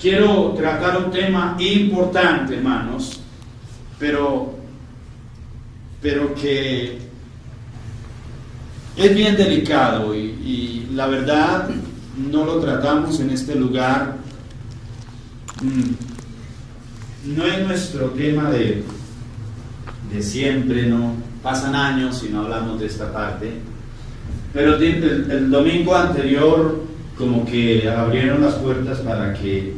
quiero tratar un tema importante, hermanos, pero que es bien delicado y la verdad no lo tratamos en este lugar. No es nuestro tema de siempre, no pasan años y no hablamos de esta parte, pero el domingo anterior como que abrieron las puertas para que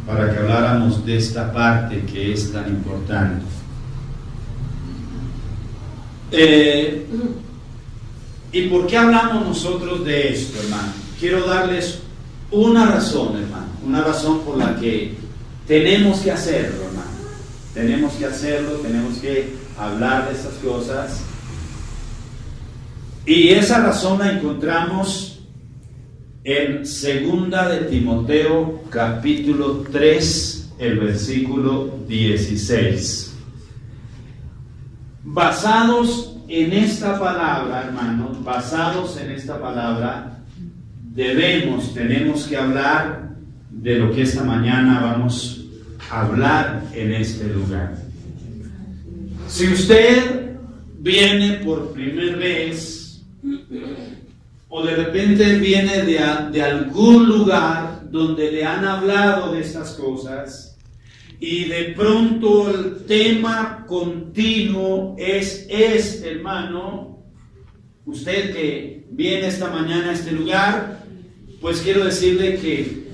habláramos de esta parte que es tan importante. ¿Y por qué hablamos nosotros de esto, hermano? Quiero darles una razón, hermano, una razón por la que tenemos que hacerlo, hermano. Tenemos que hacerlo, tenemos que hablar de estas cosas. Y esa razón la encontramos en 2 de Timoteo capítulo 3, el versículo 16. Basados en esta palabra, hermanos, basados en esta palabra, tenemos que hablar de lo que esta mañana vamos a hablar en este lugar. Si usted viene por primera vez o de repente viene de algún lugar donde le han hablado de estas cosas y de pronto el tema continuo es este, hermano, usted que viene esta mañana a este lugar, pues quiero decirle que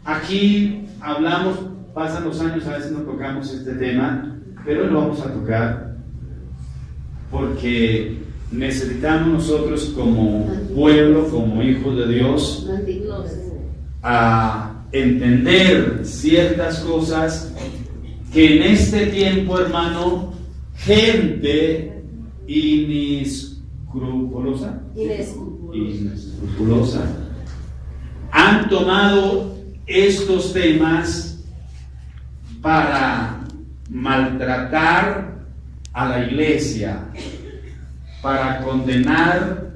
aquí hablamos, pasan los años, a veces no tocamos este tema, pero lo vamos a tocar porque necesitamos nosotros como pueblo, como hijos de Dios, a entender ciertas cosas que en este tiempo, hermano, gente inescrupulosa han tomado estos temas para maltratar a la iglesia, para condenar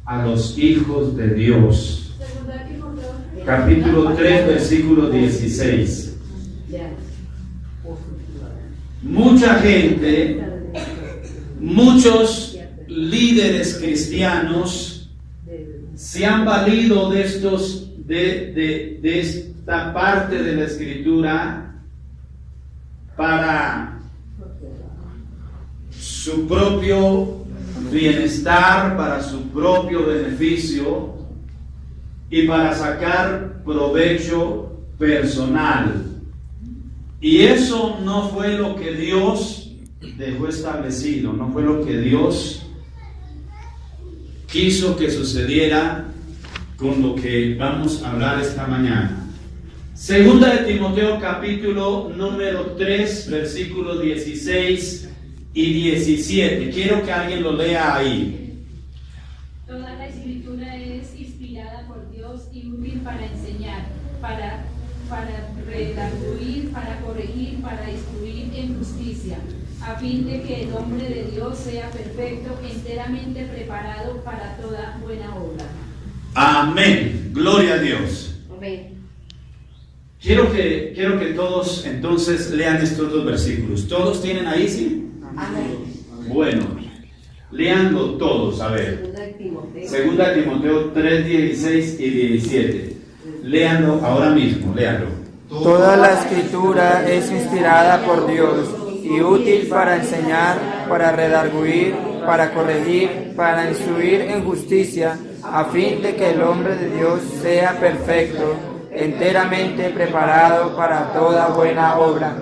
a los hijos de Dios. Capítulo 3, versículo 16. Mucha gente, muchos líderes cristianos se han valido de esta parte de la Escritura para su propio bienestar, para su propio beneficio y para sacar provecho personal. Y eso no fue lo que Dios dejó establecido, no fue lo que Dios quiso que sucediera con lo que vamos a hablar esta mañana. 2 de Timoteo capítulo número 3, versículos 16 y 17. Quiero que alguien lo lea ahí. Toda la Escritura es inspirada por Dios y útil para enseñar, para redarguir, para corregir, para instruir en justicia, a fin de que el hombre de Dios sea perfecto, enteramente preparado para toda buena obra. Amén. Gloria a Dios. Amén. Quiero que todos entonces lean estos dos versículos. ¿Todos tienen ahí, sí? Amén. Bueno, leanlo todos, a ver. 2 Timoteo 3, 16 y 17. Léanlo ahora mismo, léanlo. Toda la Escritura es inspirada por Dios y útil para enseñar, para redarguir, para corregir, para instruir en justicia, a fin de que el hombre de Dios sea perfecto, enteramente preparado para toda buena obra.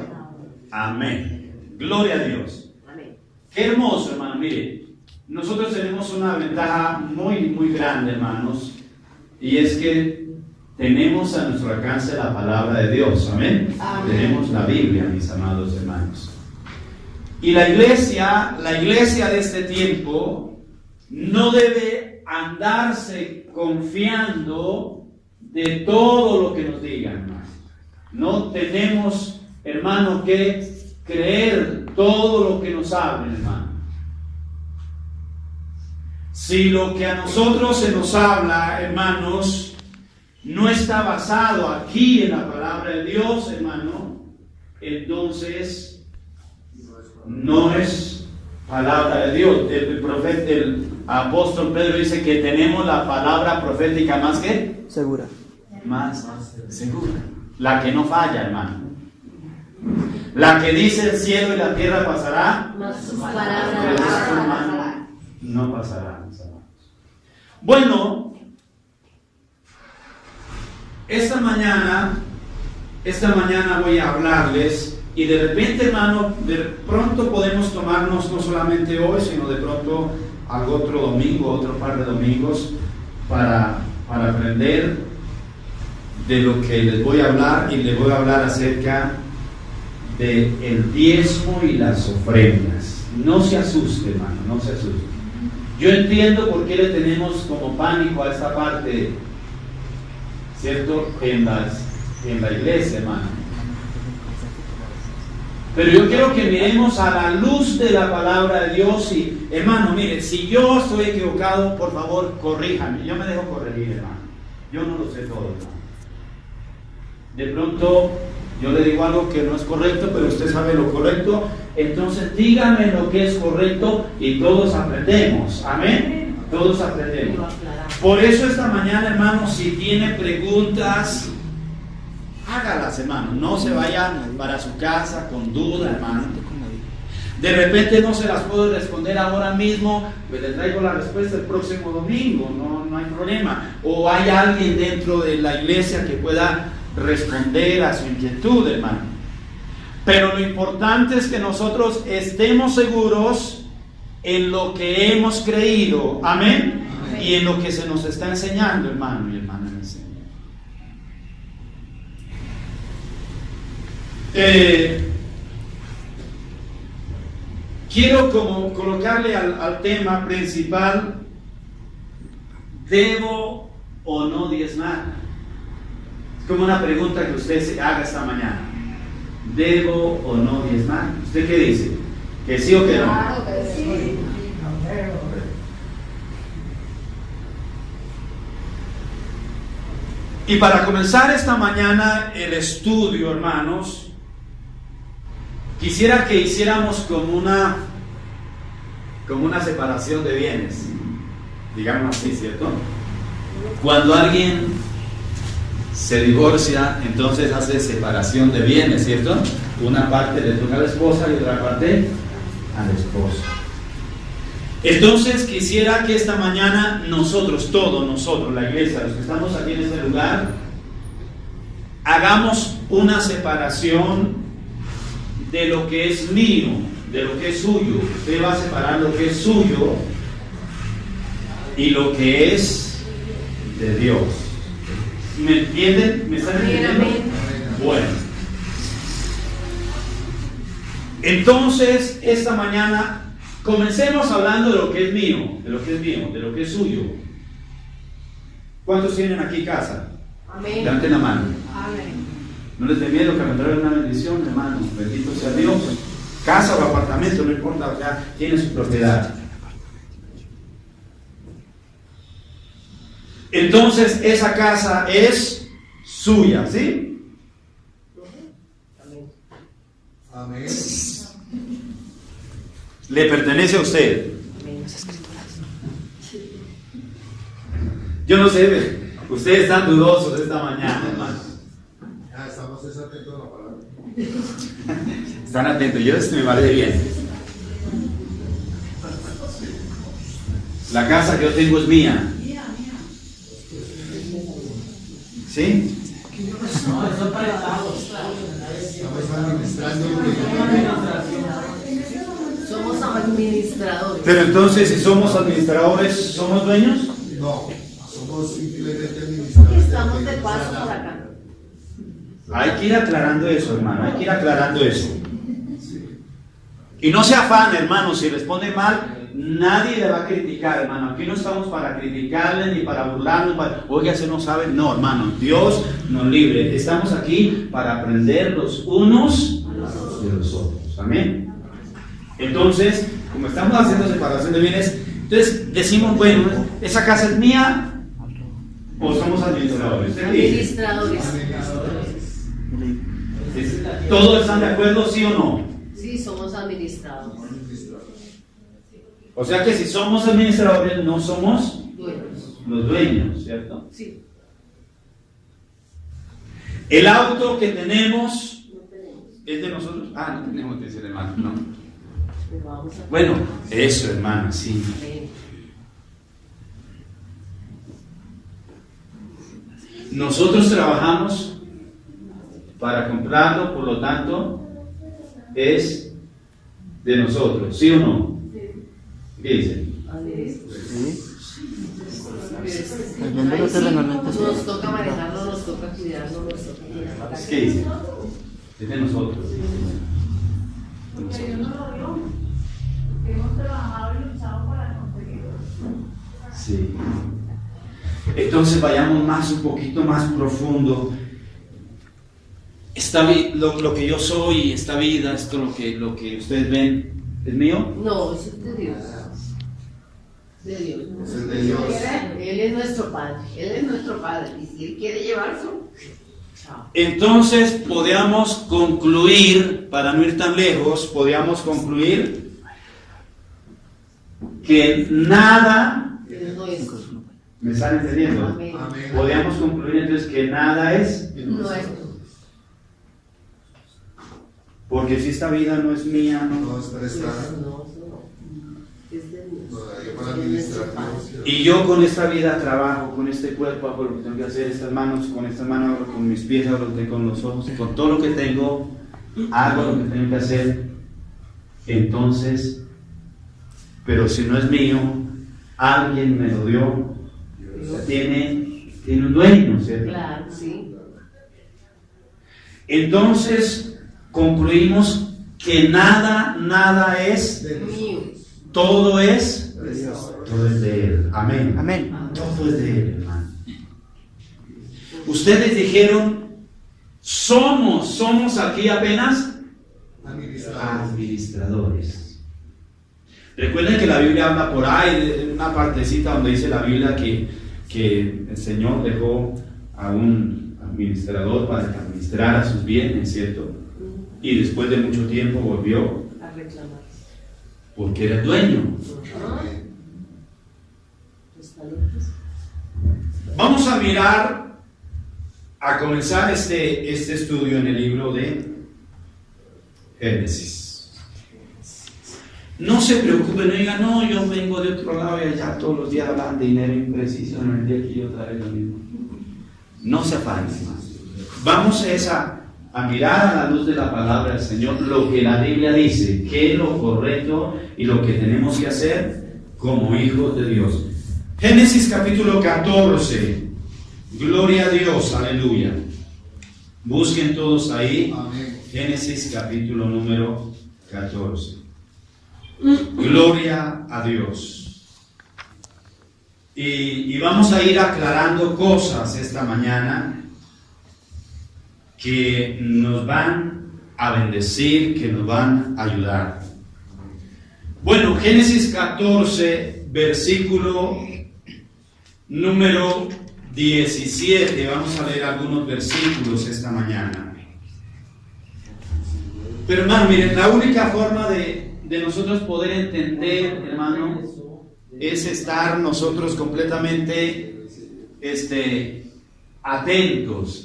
Amén. Gloria a Dios. Amén. Qué hermoso, hermano. Mire, nosotros tenemos una ventaja muy, muy grande, hermanos, y es que tenemos a nuestro alcance la palabra de Dios. Amén. Amén. Tenemos la Biblia, mis amados hermanos. Y la iglesia de este tiempo no debe andarse confiando de todo lo que nos digan, hermano. No tenemos, hermano, que creer todo lo que nos hablen, hermano. Si lo que a nosotros se nos habla, hermanos, no está basado aquí en la palabra Dios, hermano, entonces no es palabra de Dios. El apóstol Pedro dice que tenemos la palabra profética más que Segura. más segura, la que no falla, hermano, la que dice el cielo y la tierra pasará, pero esto, hermano, no pasará, mis hermanos. Bueno, esta mañana voy a hablarles, y de repente, hermano, de pronto podemos tomarnos no solamente hoy, sino de pronto algún otro domingo, otro par de domingos, para aprender de lo que les voy a hablar, y les voy a hablar acerca del diezmo y las ofrendas. No se asuste, hermano, no se asuste. Yo entiendo por qué le tenemos como pánico a esta parte, ¿cierto? En la iglesia, hermano. Pero yo quiero que miremos a la luz de la palabra de Dios. Y, hermano, mire, si yo estoy equivocado, por favor, corríjame. Yo me dejo corregir, hermano. Yo no lo sé todo, hermano. De pronto yo le digo algo que no es correcto, pero usted sabe lo correcto, entonces dígame lo que es correcto y todos aprendemos. Amén. Todos aprendemos. Por eso esta mañana, hermano, si tiene preguntas, hágalas, hermano. No se vayan para su casa con duda, hermano. De repente no se las puedo responder ahora mismo, pues le traigo la respuesta el próximo domingo, no hay problema. O hay alguien dentro de la iglesia que pueda responder a su inquietud, hermano. Pero lo importante es que nosotros estemos seguros en lo que hemos creído, amén, y en lo que se nos está enseñando, hermano y hermana en el Señor. Quiero como colocarle al tema principal: ¿debo o no diezmar? Es como una pregunta que usted se haga esta mañana. ¿Debo o no diezmar? ¿Usted qué dice? ¿Que sí o que no? Claro que sí. Y para comenzar esta mañana el estudio, hermanos, quisiera que hiciéramos como una separación de bienes, digamos así, ¿cierto? Cuando alguien se divorcia, entonces hace separación de bienes, ¿cierto? Una parte le toca a la esposa y otra parte al esposo. Entonces quisiera que esta mañana todos nosotros, la iglesia, los que estamos aquí en este lugar, hagamos una separación de lo que es mío, de lo que es suyo. Usted va a separar lo que es suyo y lo que es de Dios. ¿Me entienden? ¿Me están entendiendo? Bueno. Entonces, esta mañana comencemos hablando de lo que es mío, de lo que es suyo. ¿Cuántos tienen aquí casa? Amén. Levanten la mano. Amén. No les dé miedo que me traigan una bendición, hermanos. Bendito sea Dios. Casa o apartamento, no importa, o sea, tiene su propiedad. Entonces, esa casa es suya, ¿sí? Amén. Le pertenece a usted. Yo no sé, ustedes están dudosos esta mañana, hermano. Ya estamos atentos a la palabra. Están atentos, yo me vale bien. La casa que yo tengo es mía. ¿Sí? Somos administradores. Pero entonces, si somos administradores, ¿somos dueños? No, somos simplemente administradores. Estamos de paso por acá. Hay que ir aclarando eso, hermano, hay que ir aclarando eso. Y no se afane, hermano, si responde mal, nadie le va a criticar, hermano. Aquí no estamos para criticarle ni para burlarnos, oiga, se no sabe. No, hermano, Dios nos libre. Estamos aquí para aprender los unos de los otros. Amén. Entonces, como estamos haciendo separación de bienes, entonces decimos, bueno, ¿esa casa es mía o somos administradores? Administradores. Administradores. ¿Todos están de acuerdo, sí o no? Sí, somos administrados. O sea que si somos administradores, no somos Dueños. los dueños, ¿cierto? Sí. El auto que tenemos No tenemos. es de nosotros. Ah, no tenemos, dice el hermano, no. Pero vamos a... Bueno, eso, hermano, sí. Amén. Nosotros trabajamos para comprarlo, por lo tanto, es de nosotros, ¿sí o no? ¿Qué dicen? Nos toca manejarlo, nos toca cuidarlo, nos toca cuidarlo. ¿Qué dicen? Es de nosotros. Porque Dios nos lo dio, porque hemos trabajado y luchado para conseguirlo. Sí. Entonces vayamos un poquito más profundo. Lo que yo soy, esta vida, esto lo que ustedes ven, ¿es mío? No, eso es de Dios. De Dios. Es de Dios. Él es nuestro Padre. Él es nuestro Padre. Y si Él quiere llevarlo, chao. Entonces podríamos concluir, para no ir tan lejos, podríamos concluir que nada, Él no es ¿me están entendiendo? Amén. Amén. Podríamos concluir entonces que nada es, Nuestro. porque si esta vida no es mía, no. No es prestada. No, eso no. Es de Dios. Todavía para administrar. Y yo con esta vida trabajo, con este cuerpo hago lo que tengo que hacer, estas manos, con estas manos hago, con mis pies hago lo que tengo, con los ojos, con todo lo que tengo, hago lo que tengo que hacer. Entonces, pero si no es mío, alguien me lo dio, o sea, tiene un dueño, ¿cierto? Claro, sí. Entonces, concluimos que nada es, Mío. todo es, De Dios. todo es de Él. Amén. Amén. Todo es de Él, hermano. Ustedes dijeron, somos aquí apenas administradores. Recuerden que la Biblia habla por ahí, de una partecita donde dice la Biblia que el Señor dejó a un administrador para que administrara sus bienes, ¿cierto? Y después de mucho tiempo volvió A reclamar. porque era el dueño. Está lejos. Vamos a mirar, a comenzar este estudio en el libro de Génesis. No se preocupen, no digan, no, yo vengo de otro lado y allá todos los días hablan de dinero impreciso, en el día aquí otra vez lo mismo. No se afanen, hermanos. Vamos a mirar a la luz de la palabra del Señor lo que la Biblia dice, qué es lo correcto y lo que tenemos que hacer como hijos de Dios. Génesis capítulo 14. Gloria a Dios, aleluya. Busquen todos ahí. Amén. Génesis capítulo número 14. Gloria a Dios. Y vamos a ir aclarando cosas esta mañana que nos van a bendecir, que nos van a ayudar. Bueno, Génesis 14, versículo número 17. Vamos a leer algunos versículos esta mañana. Pero hermano, miren, la única forma de nosotros poder entender, hermano, es estar nosotros completamente atentos,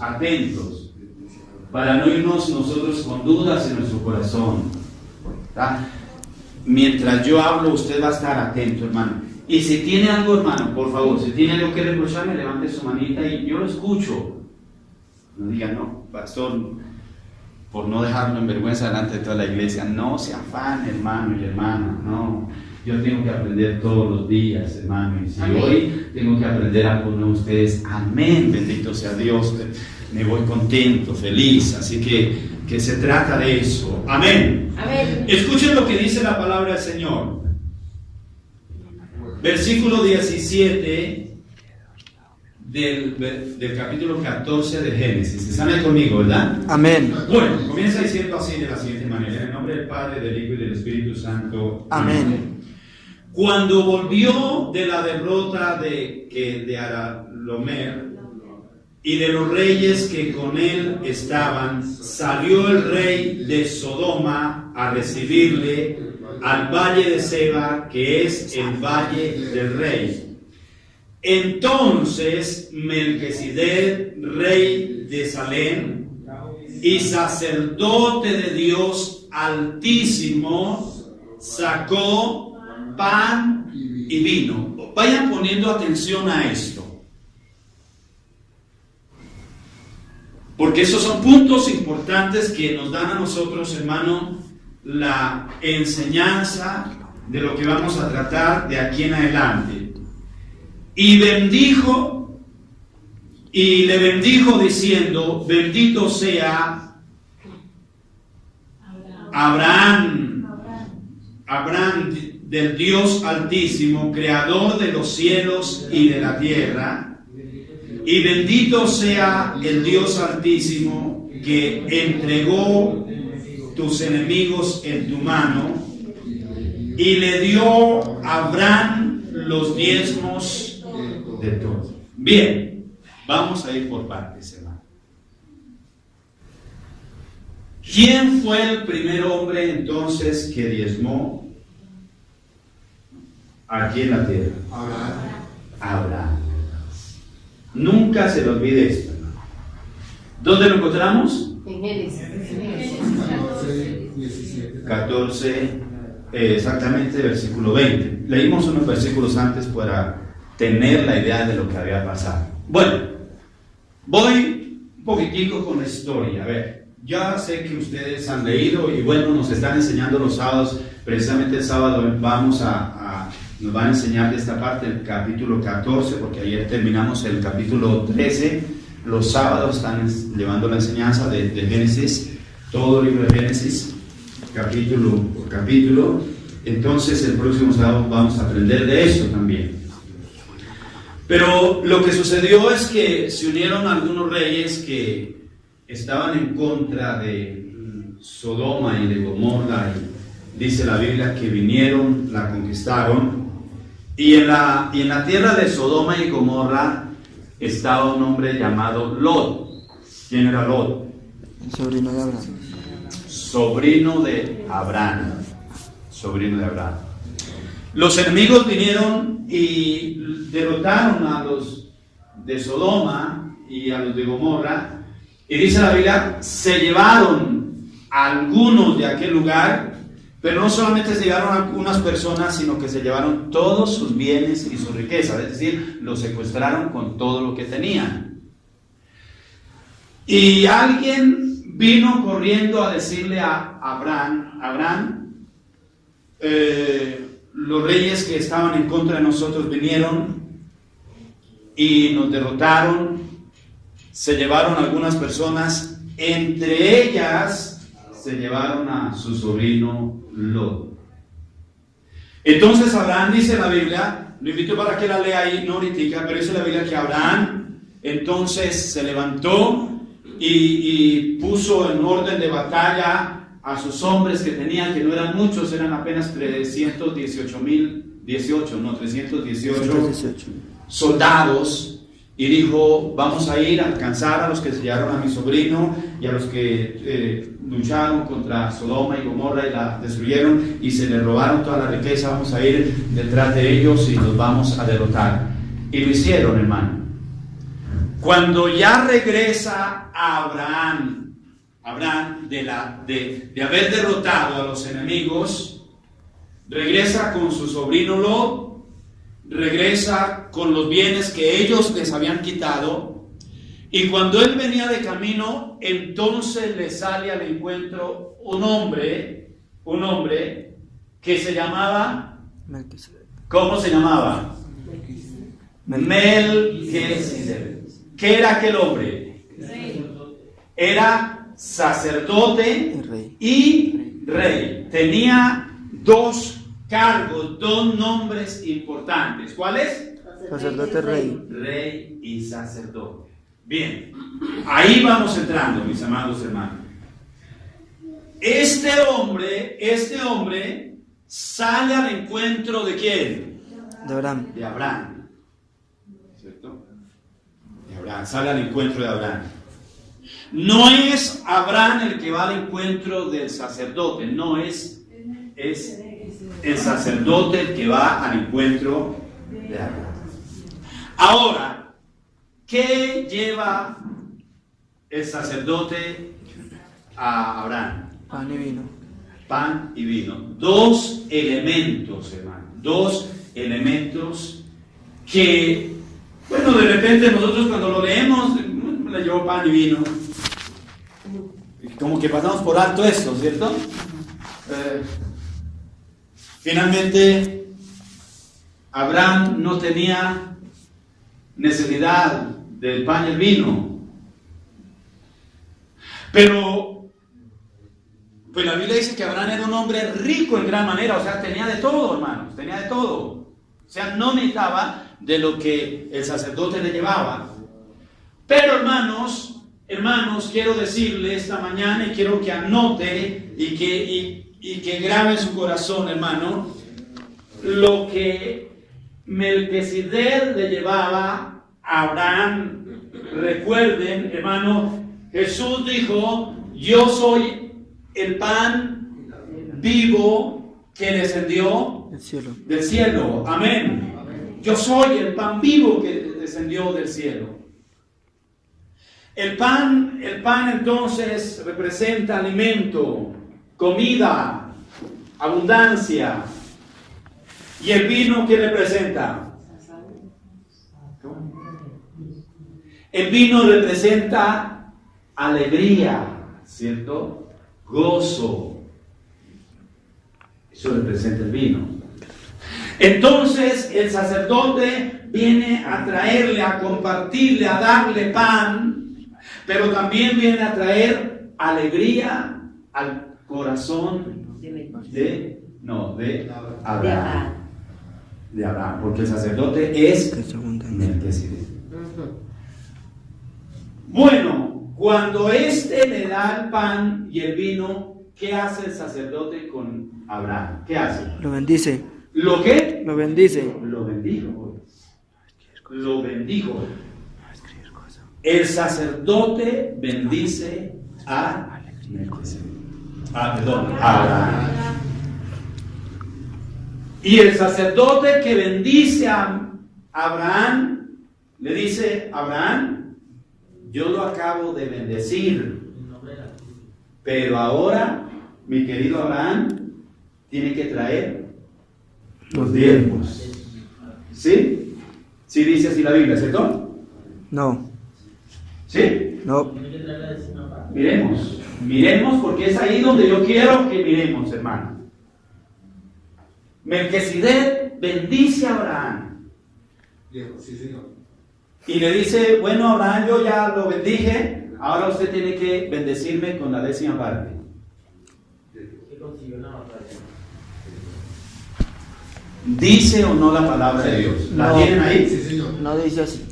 para no irnos nosotros con dudas en nuestro corazón. ¿Tá? Mientras yo hablo, usted va a estar atento, hermano. Y si tiene algo, hermano, por favor, si tiene algo que reprocharme, levante su manita y yo lo escucho. No diga, no, pastor, por no dejarlo en vergüenza delante de toda la iglesia. No se afane, hermano y hermana, no. Yo tengo que aprender todos los días, hermano. Y si Amén. hoy tengo que aprender algo de ustedes, amén, bendito sea Dios. Me voy contento, feliz. Así que se trata de eso. Amén. Amén. Escuchen lo que dice la palabra del Señor. Versículo 17 del capítulo 14 de Génesis. ¿Están ahí conmigo, verdad? Amén. Bueno, comienza diciendo así de la siguiente manera: en el nombre del Padre, del Hijo y del Espíritu Santo. Amén. Cuando volvió de la derrota de Aralomer, y de los reyes que con él estaban, salió el rey de Sodoma a recibirle al valle de Seba, que es el valle del rey. Entonces Melquisedec, rey de Salem y sacerdote de Dios Altísimo, sacó pan y vino. Vayan poniendo atención a esto, porque esos son puntos importantes que nos dan a nosotros, hermano, la enseñanza de lo que vamos a tratar de aquí en adelante. Y le bendijo diciendo: bendito sea Abraham del Dios Altísimo, creador de los cielos y de la tierra. Y bendito sea el Dios Altísimo, que entregó tus enemigos en tu mano, y le dio a Abraham los diezmos de todo. Bien, vamos a ir por partes, hermano. ¿Quién fue el primer hombre entonces que diezmó aquí en la tierra? Abraham. Nunca se le olvide esto, hermano. ¿Dónde lo encontramos? En Génesis. 14, exactamente, versículo 20. Leímos unos versículos antes para tener la idea de lo que había pasado. Bueno, voy un poquitico con la historia. A ver, ya sé que ustedes han leído y bueno, nos están enseñando los sábados. Precisamente el sábado nos van a enseñar de esta parte, el capítulo 14, porque ayer terminamos el capítulo 13. Los sábados están llevando la enseñanza de Génesis, todo el libro de Génesis, capítulo por capítulo. Entonces el próximo sábado vamos a aprender de eso también. Pero lo que sucedió es que se unieron algunos reyes que estaban en contra de Sodoma y de Gomorra, y dice la Biblia que vinieron, la conquistaron, y en la tierra de Sodoma y Gomorra estaba un hombre llamado Lot. ¿Quién era Lot? El sobrino de Abraham. Sobrino de Abraham. Sobrino de Abraham. Los enemigos vinieron y derrotaron a los de Sodoma y a los de Gomorra, y dice la Biblia, se llevaron a algunos de aquel lugar, pero no solamente se llevaron a algunas personas, sino que se llevaron todos sus bienes y su riqueza, es decir, los secuestraron con todo lo que tenían. Y alguien vino corriendo a decirle a Abraham, los reyes que estaban en contra de nosotros vinieron y nos derrotaron, se llevaron a algunas personas, entre ellas se llevaron a su sobrino Lot. Entonces Abraham, dice la Biblia, lo invito para que la lea ahí, no ahorita, pero dice la Biblia que Abraham entonces se levantó y puso en orden de batalla a sus hombres que tenían, que no eran muchos, eran apenas 318 soldados, y dijo, vamos a ir a alcanzar a los que se llevaron a mi sobrino y a los que lucharon contra Sodoma y Gomorra y la destruyeron y se le robaron toda la riqueza, vamos a ir detrás de ellos y los vamos a derrotar. Y lo hicieron, hermano. Cuando ya regresa a Abraham de haber derrotado a los enemigos, regresa con su sobrino Lot, regresa con los bienes que ellos les habían quitado, y cuando él venía de camino, entonces le sale al encuentro un hombre que se llamaba, ¿cómo se llamaba? Melquisedec. ¿Qué era aquel hombre? Era sacerdote y rey. Tenía dos cargos, dos nombres importantes. ¿Cuáles? Sacerdote, rey. Rey y sacerdote. Bien, ahí vamos entrando, mis amados hermanos. Este hombre sale al encuentro ¿de quién? De Abraham. De Abraham. ¿Cierto? De Abraham, sale al encuentro de Abraham. No es Abraham el que va al encuentro del sacerdote, no es el sacerdote el que va al encuentro de Abraham. Ahora, ¿qué lleva el sacerdote a Abraham? Pan y vino. Pan y vino. Dos elementos, hermano. Dos elementos que, bueno, de repente nosotros cuando lo leemos, le llevó pan y vino. Como que pasamos por alto esto, ¿cierto? Finalmente, Abraham no tenía necesidad del pan y el vino. Pero, pues la Biblia dice que Abraham era un hombre rico en gran manera, o sea, tenía de todo, hermanos, tenía de todo. O sea, no necesitaba de lo que el sacerdote le llevaba. Pero, hermanos, quiero decirle esta mañana y quiero que anote y que grabe en su corazón, hermano, lo que Melquisedec le llevaba a Abraham. Recuerden, hermano, Jesús dijo: yo soy el pan vivo que descendió del cielo. Amén. Yo soy el pan vivo que descendió del cielo. El pan entonces representa alimento, comida, abundancia. ¿Y el vino qué representa? El vino representa alegría, ¿cierto? Gozo. Eso representa el vino. Entonces el sacerdote viene a traerle, a compartirle, a darle pan, pero también viene a traer alegría al corazón de Abraham. De Abraham, porque el sacerdote es Melquisedec. Bueno, cuando éste le da el pan y el vino, ¿qué hace el sacerdote con Abraham? ¿Qué hace? Lo bendice. ¿Lo qué? Lo bendice. Lo bendijo. Lo bendijo. El sacerdote bendice a Melquisedec. A Abraham. Y el sacerdote que bendice a Abraham le dice: Abraham, yo lo acabo de bendecir, pero ahora, mi querido Abraham, tiene que traer los diezmos. ¿Sí? ¿Sí dice así la Biblia, cierto? No. ¿Sí? No. Miremos porque es ahí donde yo quiero que miremos, hermano. Melquisedec bendice a Abraham. Sí, señor. Y le dice: bueno, Abraham, yo ya lo bendije, ahora usted tiene que bendecirme con la 10ª parte. ¿Dice o no la palabra de Dios? ¿La No. tienen ahí? Sí, señor. No dice así.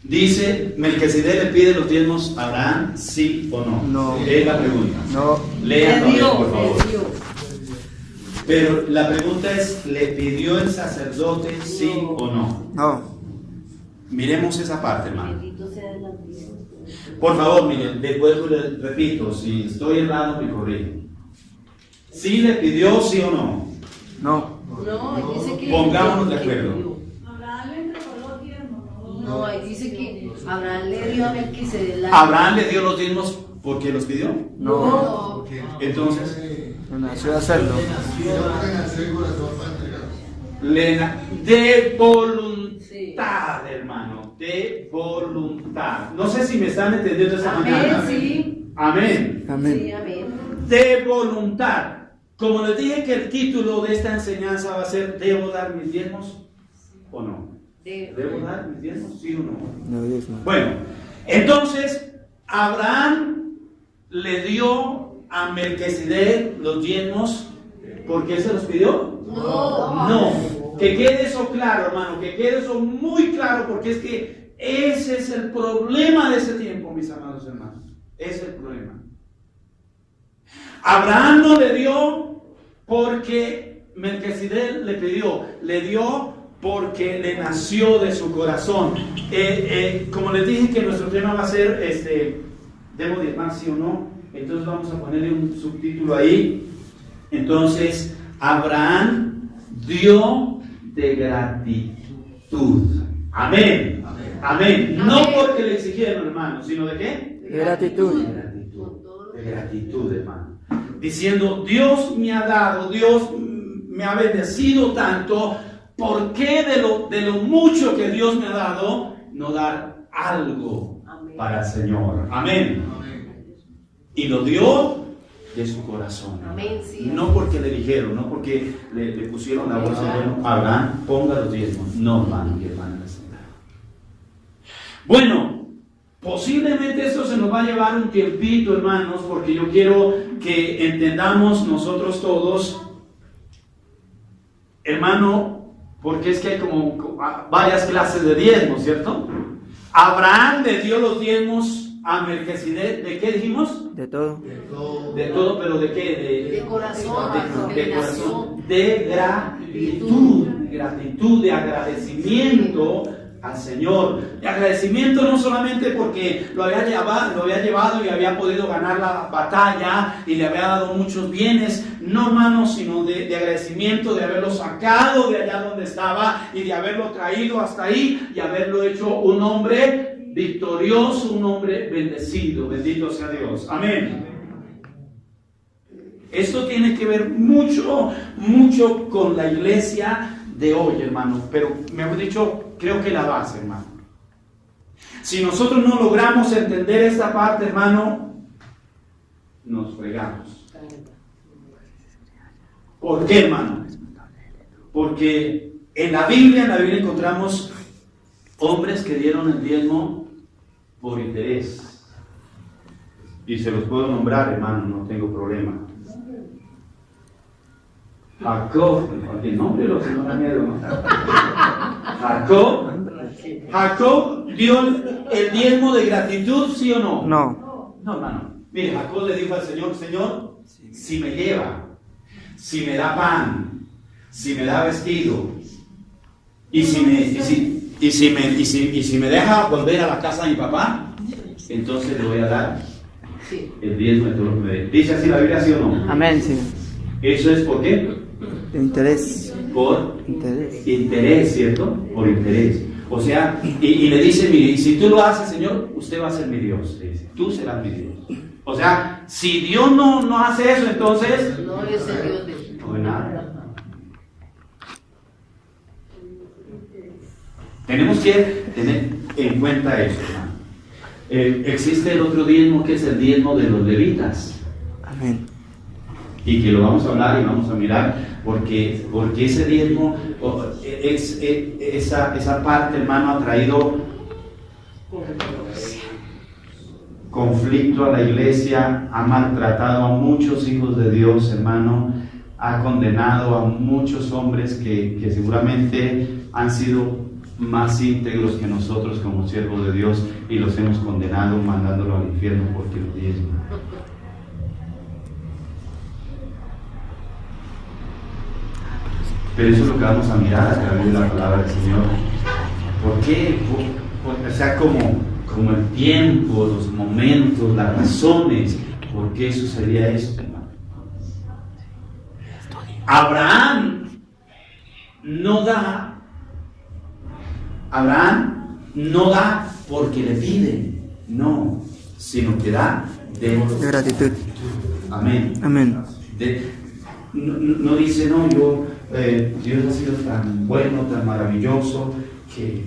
Dice: ¿Melquisedec le pide los diezmos a Abraham, sí o no? No. Es la pregunta. No. Léanlo, por favor. Pero la pregunta es: ¿le pidió el sacerdote sí o no? No. Miremos esa parte, hermano. Por favor, miren, después les repito, si estoy errado me corrigen. ¿Sí le pidió sí o no? No. No, dice que... Pongámonos de acuerdo. Abraham le entregó los diezmos. No, ahí dice que Abraham le dio a Melquisedec la... ¿Abraham le dio los diezmos porque los pidió? No. Entonces, Nació a hacerlo. Si no pueden hacer el corazón para entregar. de voluntad, hermano, de voluntad. No sé si me están entendiendo esta mañana. Amén, sí. Amén. Amén. Sí, amén. De voluntad. Como les dije que el título de esta enseñanza va a ser: ¿debo dar mis diezmos o no? ¿Debo dar mis diezmos, sí o no? No, Dios no. Bueno, entonces Abraham le dio a Melquisedec los diezmos porque él se los pidió. No. Que quede eso claro, hermano, que quede eso muy claro, porque es que ese es el problema de ese tiempo, mis amados hermanos. Ese es el problema. Abraham no le dio porque Melquisedec le pidió, le dio porque le nació de su corazón. Como les dije que nuestro tema va a ser, ¿debo diezmar sí o no? Entonces vamos a ponerle un subtítulo ahí. Entonces, Abraham dio de gratitud. Amén. Amén. No porque le exigieron, hermano, sino de qué? De gratitud. De gratitud, hermano. Diciendo, Dios me ha dado, Dios me ha bendecido tanto. ¿Por qué de lo mucho que Dios me ha dado, no dar algo para el Señor? Amén. Y lo dio de su corazón. No porque le dijeron, no porque le pusieron la voz, bueno, Abraham, ponga los diezmos. No, hermano y hermana. Bueno, posiblemente esto se nos va a llevar un tiempito, hermanos, porque yo quiero que entendamos nosotros todos, hermano, porque es que hay como varias clases de diezmos, ¿cierto? Abraham le dio los diezmos a Melquisedec, ¿de qué dijimos? De todo. De todo, pero ¿de qué? De corazón. De corazón. De gratitud, de agradecimiento al Señor. De agradecimiento no solamente porque lo había llevado y había podido ganar la batalla y le había dado muchos bienes, no, hermano, sino de agradecimiento de haberlo sacado de allá donde estaba y de haberlo traído hasta ahí y haberlo hecho un hombre victorioso, un hombre bendecido. Bendito sea Dios. Amén. Esto tiene que ver mucho con la iglesia de hoy, hermano, pero mejor dicho, creo que la base, hermano. Si nosotros no logramos entender esta parte, hermano, nos fregamos. ¿Por qué, hermano? Porque en la Biblia encontramos hombres que dieron el diezmo por interés. Y se los puedo nombrar, hermano, no tengo problema. Jacob, el nombre lo que no da miedo, ¿no? Jacob dio el diezmo de gratitud, ¿sí o no? No. No, hermano. Mire, Jacob le dijo al Señor, Señor, si me lleva, si me da pan, si me da vestido, y si me deja volver a la casa de mi papá, entonces le voy a dar el diezmo de todo lo que me dé. ¿Dice así la Biblia, sí o no? Amén, sí. ¿Eso es por qué? De interés. Por Interés. interés, ¿cierto? Por interés. O sea, y le dice, mire, y si tú lo haces, Señor, usted va a ser mi Dios. Le dice, tú serás mi Dios. O sea, si Dios no hace eso, entonces No es el Dios de no es nada. Tenemos que tener en cuenta eso, hermano. Existe el otro diezmo que es el diezmo de los levitas. Amén. Y que lo vamos a hablar y vamos a mirar, porque ese diezmo, esa parte, hermano, ha traído conflicto a la iglesia, ha maltratado a muchos hijos de Dios, hermano, ha condenado a muchos hombres que seguramente han sido más íntegros que nosotros como siervos de Dios y los hemos condenado mandándolo al infierno porque lo diezman. Pero eso es lo que vamos a mirar a través de la palabra del Señor. ¿Por qué? O sea, como el tiempo, los momentos, las razones, ¿por qué sucedía esto, hermano? Abraham no da porque le pide, no, sino que da de gratitud. Amén. Amén. No dice, no, Dios ha sido tan bueno, tan maravilloso, que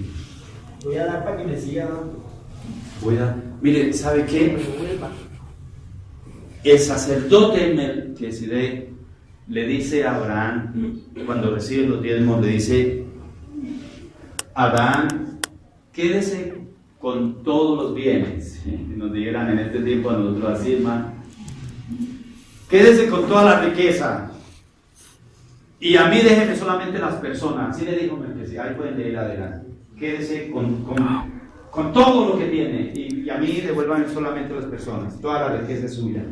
voy a dar para que me siga dando. Mire, ¿sabe qué? El sacerdote Melquisedec le dice a Abraham, cuando recibe los diezmos, le dice, Abraham, quédese con todos los bienes. Si nos dijeran en este tiempo a nosotros así, hermano, quédese con toda la riqueza. Y a mí déjeme solamente las personas. Así le dijo Melquisedec, ahí pueden leer adelante. Quédese con todo lo que tiene. Y a mí devuélvanme solamente las personas. Toda la riqueza es suya.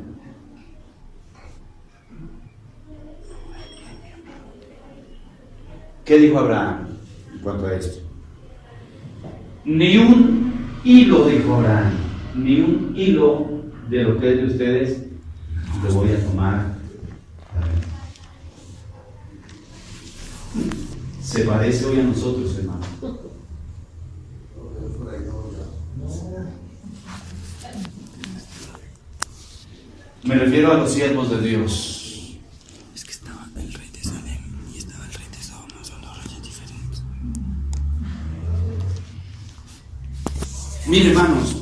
¿Qué dijo Abraham? cuanto a esto. Ni un hilo, dijo Abraham, ni un hilo de lo que es de ustedes lo voy a tomar. Se parece hoy a nosotros, hermano. Me refiero a los siervos de Dios. Es que estaba el rey de Salem y estaba el rey de Sodoma, son dos reyes diferentes. Mire, hermanos,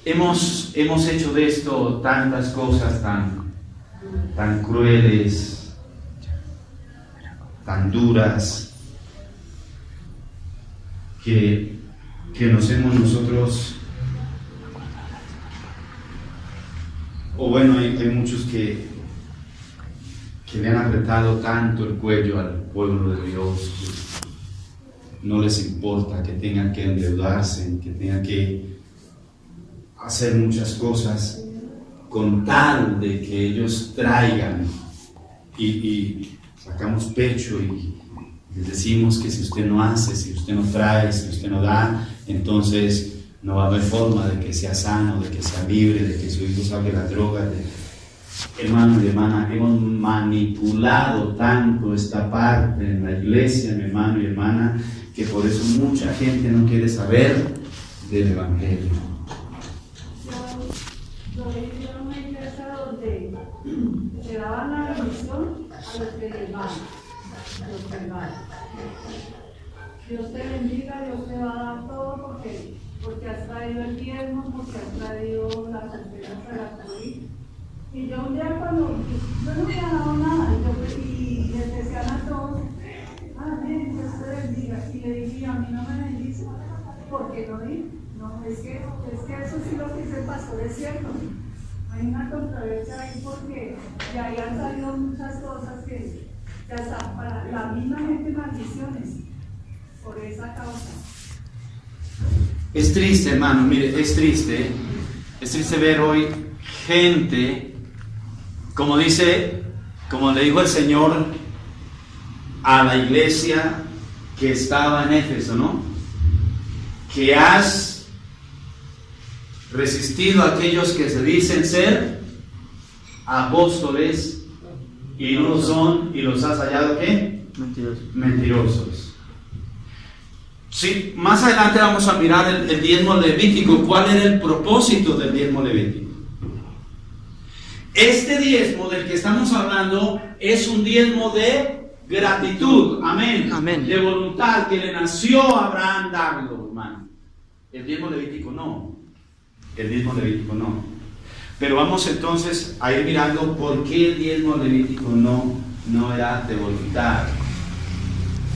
hemos hecho de esto tantas cosas tan crueles, tan duras, que nos hemos nosotros, o bueno, hay muchos que le han apretado tanto el cuello al pueblo de Dios, que no les importa que tengan que endeudarse, que tengan que hacer muchas cosas con tal de que ellos traigan y sacamos pecho y les decimos que si usted no hace, si usted no trae, si usted no da, entonces no va a haber forma de que sea sano, de que sea libre, de que su hijo salga de la droga. Hermano y hermana, hemos manipulado tanto esta parte en la iglesia, mi hermano y hermana, que por eso mucha gente no quiere saber del Evangelio. Yo viví en una iglesia donde se daban la bendición a los que les van, a los que van. Dios te bendiga, Dios te va a dar todo porque has traído el diezmo, porque has traído las esperanzas de la COVID. Y yo un día cuando yo no había dado nada, y les decían a todos, amén, Dios te bendiga. Y le dije, a mí no me bendice, porque no di. No, es que eso sí lo que dice el pastor es cierto. Hay una controversia ahí porque ya han salido muchas cosas que ya están para la misma gente, maldiciones por esa causa. Es triste, hermano, mire, es triste ver hoy gente, como le dijo el Señor a la iglesia que estaba en Éfeso, ¿no? Que has resistido a aquellos que se dicen ser apóstoles y no lo son, y los has hallado ¿qué? Mentirosos. Sí, más adelante vamos a mirar el diezmo levítico. ¿Cuál era el propósito del diezmo levítico? Este diezmo del que estamos hablando es un diezmo de gratitud, amén, de voluntad, que le nació a Abraham darlo, hermano. El diezmo levítico no. Pero vamos entonces a ir mirando por qué el diezmo levítico no era de voluntad.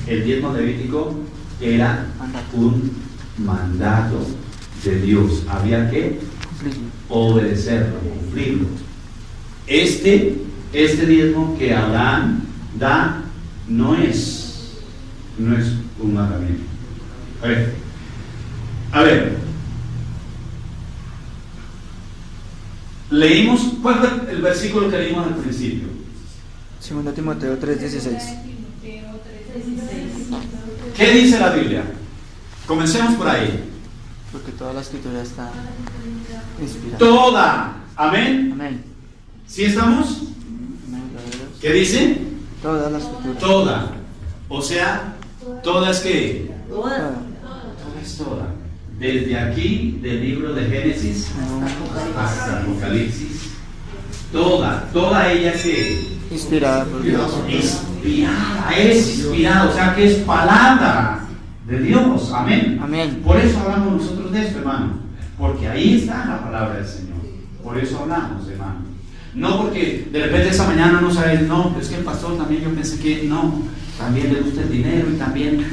El diezmo levítico era un mandato de Dios. Había que obedecerlo, cumplirlo. Este diezmo que Abraham da no es un mandamiento. A ver. Leímos, ¿cuál fue el versículo que leímos al principio? 2 Timoteo 3:16. ¿Qué dice la Biblia? Comencemos por ahí. Porque toda la escritura está inspirada. Toda. Amén. Amén. ¿Sí estamos? Amén, gloria a Dios. ¿Qué dice? Toda la escritura. Toda. O sea, ¿toda es qué? Toda. Toda es toda. Desde aquí, del libro de Génesis hasta Apocalipsis. Toda ella que Inspirada por Dios. es inspirada, o sea que es palabra de Dios. Amén. Amén. Por eso hablamos nosotros de esto, hermano. Porque ahí está la palabra del Señor. Por eso hablamos, hermano. No porque de repente esa mañana no sabes, no, es que el pastor también yo pensé que no, también le gusta el dinero y también...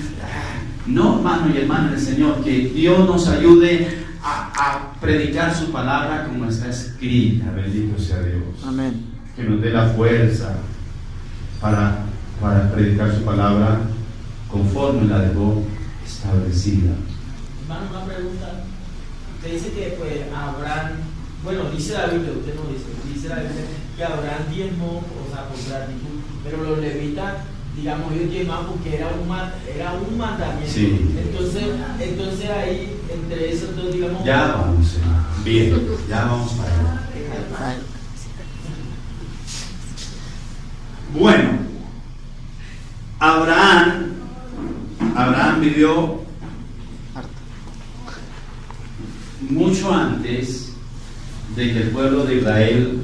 No, hermano y hermana del Señor, que Dios nos ayude a predicar su palabra como está escrita. Bendito sea Dios. Amén. Que nos dé la fuerza para predicar su palabra conforme la dejó establecida. Hermano, una pregunta. Usted dice que pues Abraham, bueno, dice la Biblia, usted no dice la Biblia que Abraham diezmó, o sea, por gratitud, pero los levitas digamos, ellos llevaban porque era un mandamiento. Sí. Entonces ahí, entre esos dos, digamos... Ya vamos, bien, ya vamos para allá. Bueno, Abraham vivió mucho antes de que el pueblo de Israel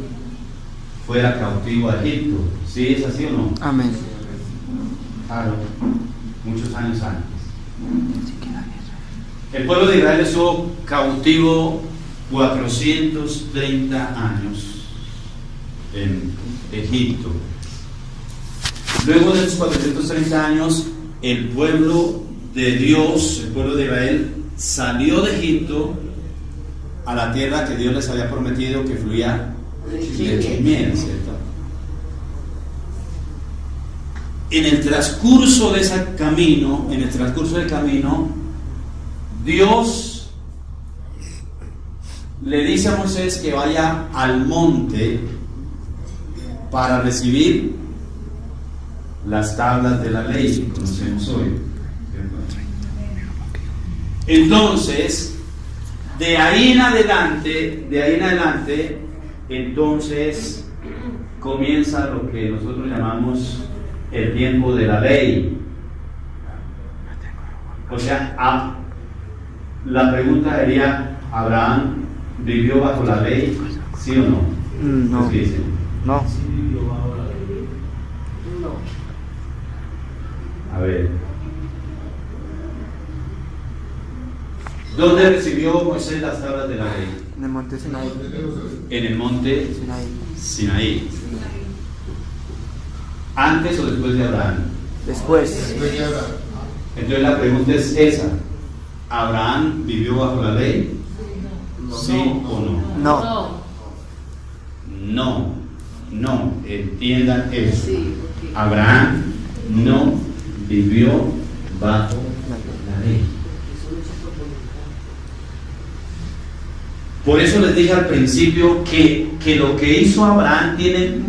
fuera cautivo a Egipto. ¿Sí es así o no? Amén. Claro, muchos años antes. El pueblo de Israel estuvo cautivo 430 años en Egipto. Luego de esos 430 años, el pueblo de Dios, el pueblo de Israel, salió de Egipto a la tierra que Dios les había prometido, que fluía leche y miel, ¿cierto? En el transcurso de ese camino, Dios le dice a Moisés que vaya al monte para recibir las tablas de la ley que conocemos hoy. Entonces, de ahí en adelante, entonces comienza lo que nosotros llamamos el tiempo de la ley. O sea, la pregunta sería: ¿Abraham vivió bajo la ley? ¿Sí o no? No. ¿Qué dicen? No. A ver. ¿Dónde recibió Moisés las tablas de la ley? En el monte Sinaí. En el monte Sinaí. Sinaí. ¿Antes o después de Abraham? Después. Entonces la pregunta es esa: ¿Abraham vivió bajo la ley? ¿Sí o no? No. No, entiendan eso. Abraham no vivió bajo la ley. Por eso les dije al principio que lo que hizo Abraham tiene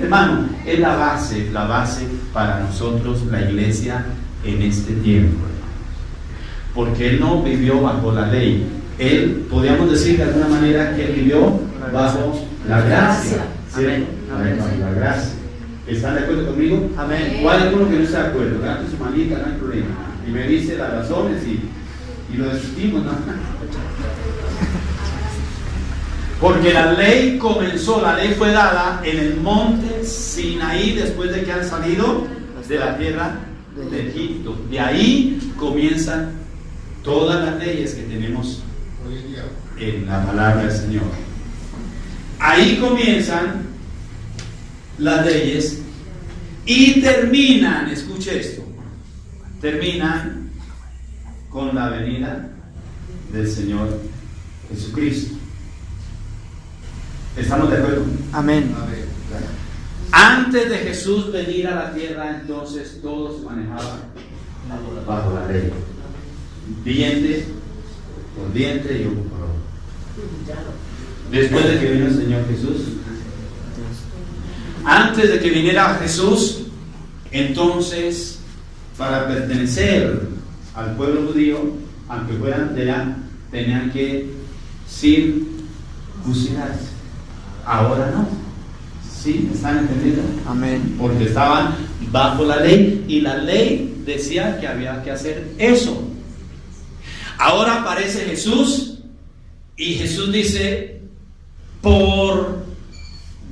hermano, es la base para nosotros, la iglesia, en este tiempo. Porque él no vivió bajo la ley. Él, podríamos decir de alguna manera que él vivió bajo la gracia. Amén. Amén. Bajo la gracia. ¿Están de acuerdo conmigo? Amén. ¿Cuál es uno que no está de acuerdo? Levante su manita, no hay problema. Y me dice las razones y lo discutimos, ¿no? Porque la ley fue dada en el monte Sinaí después de que han salido de la tierra de Egipto. De ahí comienzan todas las leyes que tenemos en la palabra del Señor. Ahí comienzan las leyes y terminan, escuche esto, terminan con la venida del Señor Jesucristo. ¿Estamos de acuerdo? Amén. Antes de Jesús venir a la tierra, entonces todo se manejaba bajo la ley. Diente por diente y ojo por ojo. Después de que vino el Señor Jesús, antes de que viniera Jesús, entonces, para pertenecer al pueblo judío, aunque fueran de allá, tenían que circuncidarse. Ahora no. ¿Sí? ¿Están entendiendo? Amén. Porque estaban bajo la ley y la ley decía que había que hacer eso. Ahora aparece Jesús y Jesús dice: por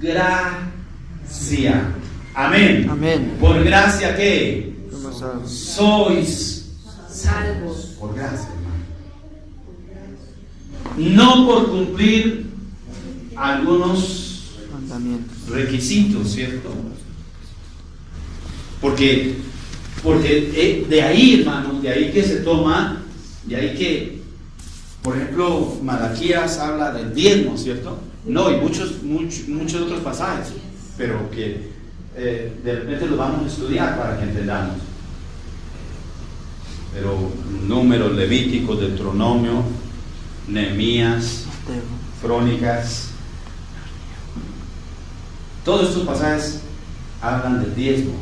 gracia. Amén. Amén. ¿Por gracia qué? Somos salvos. Sois salvos. por gracia, hermano. No por cumplir algunos Mandamientos. requisitos, ¿cierto? Porque de ahí, hermano, de ahí que se toma, de ahí que, por ejemplo, Malaquías habla del diezmo, ¿cierto? No, y muchos otros pasajes, pero que de repente los vamos a estudiar para que entendamos. Pero Números, Levíticos, Deuteronomio, Nehemías, Crónicas, todos estos pasajes hablan del diezmo.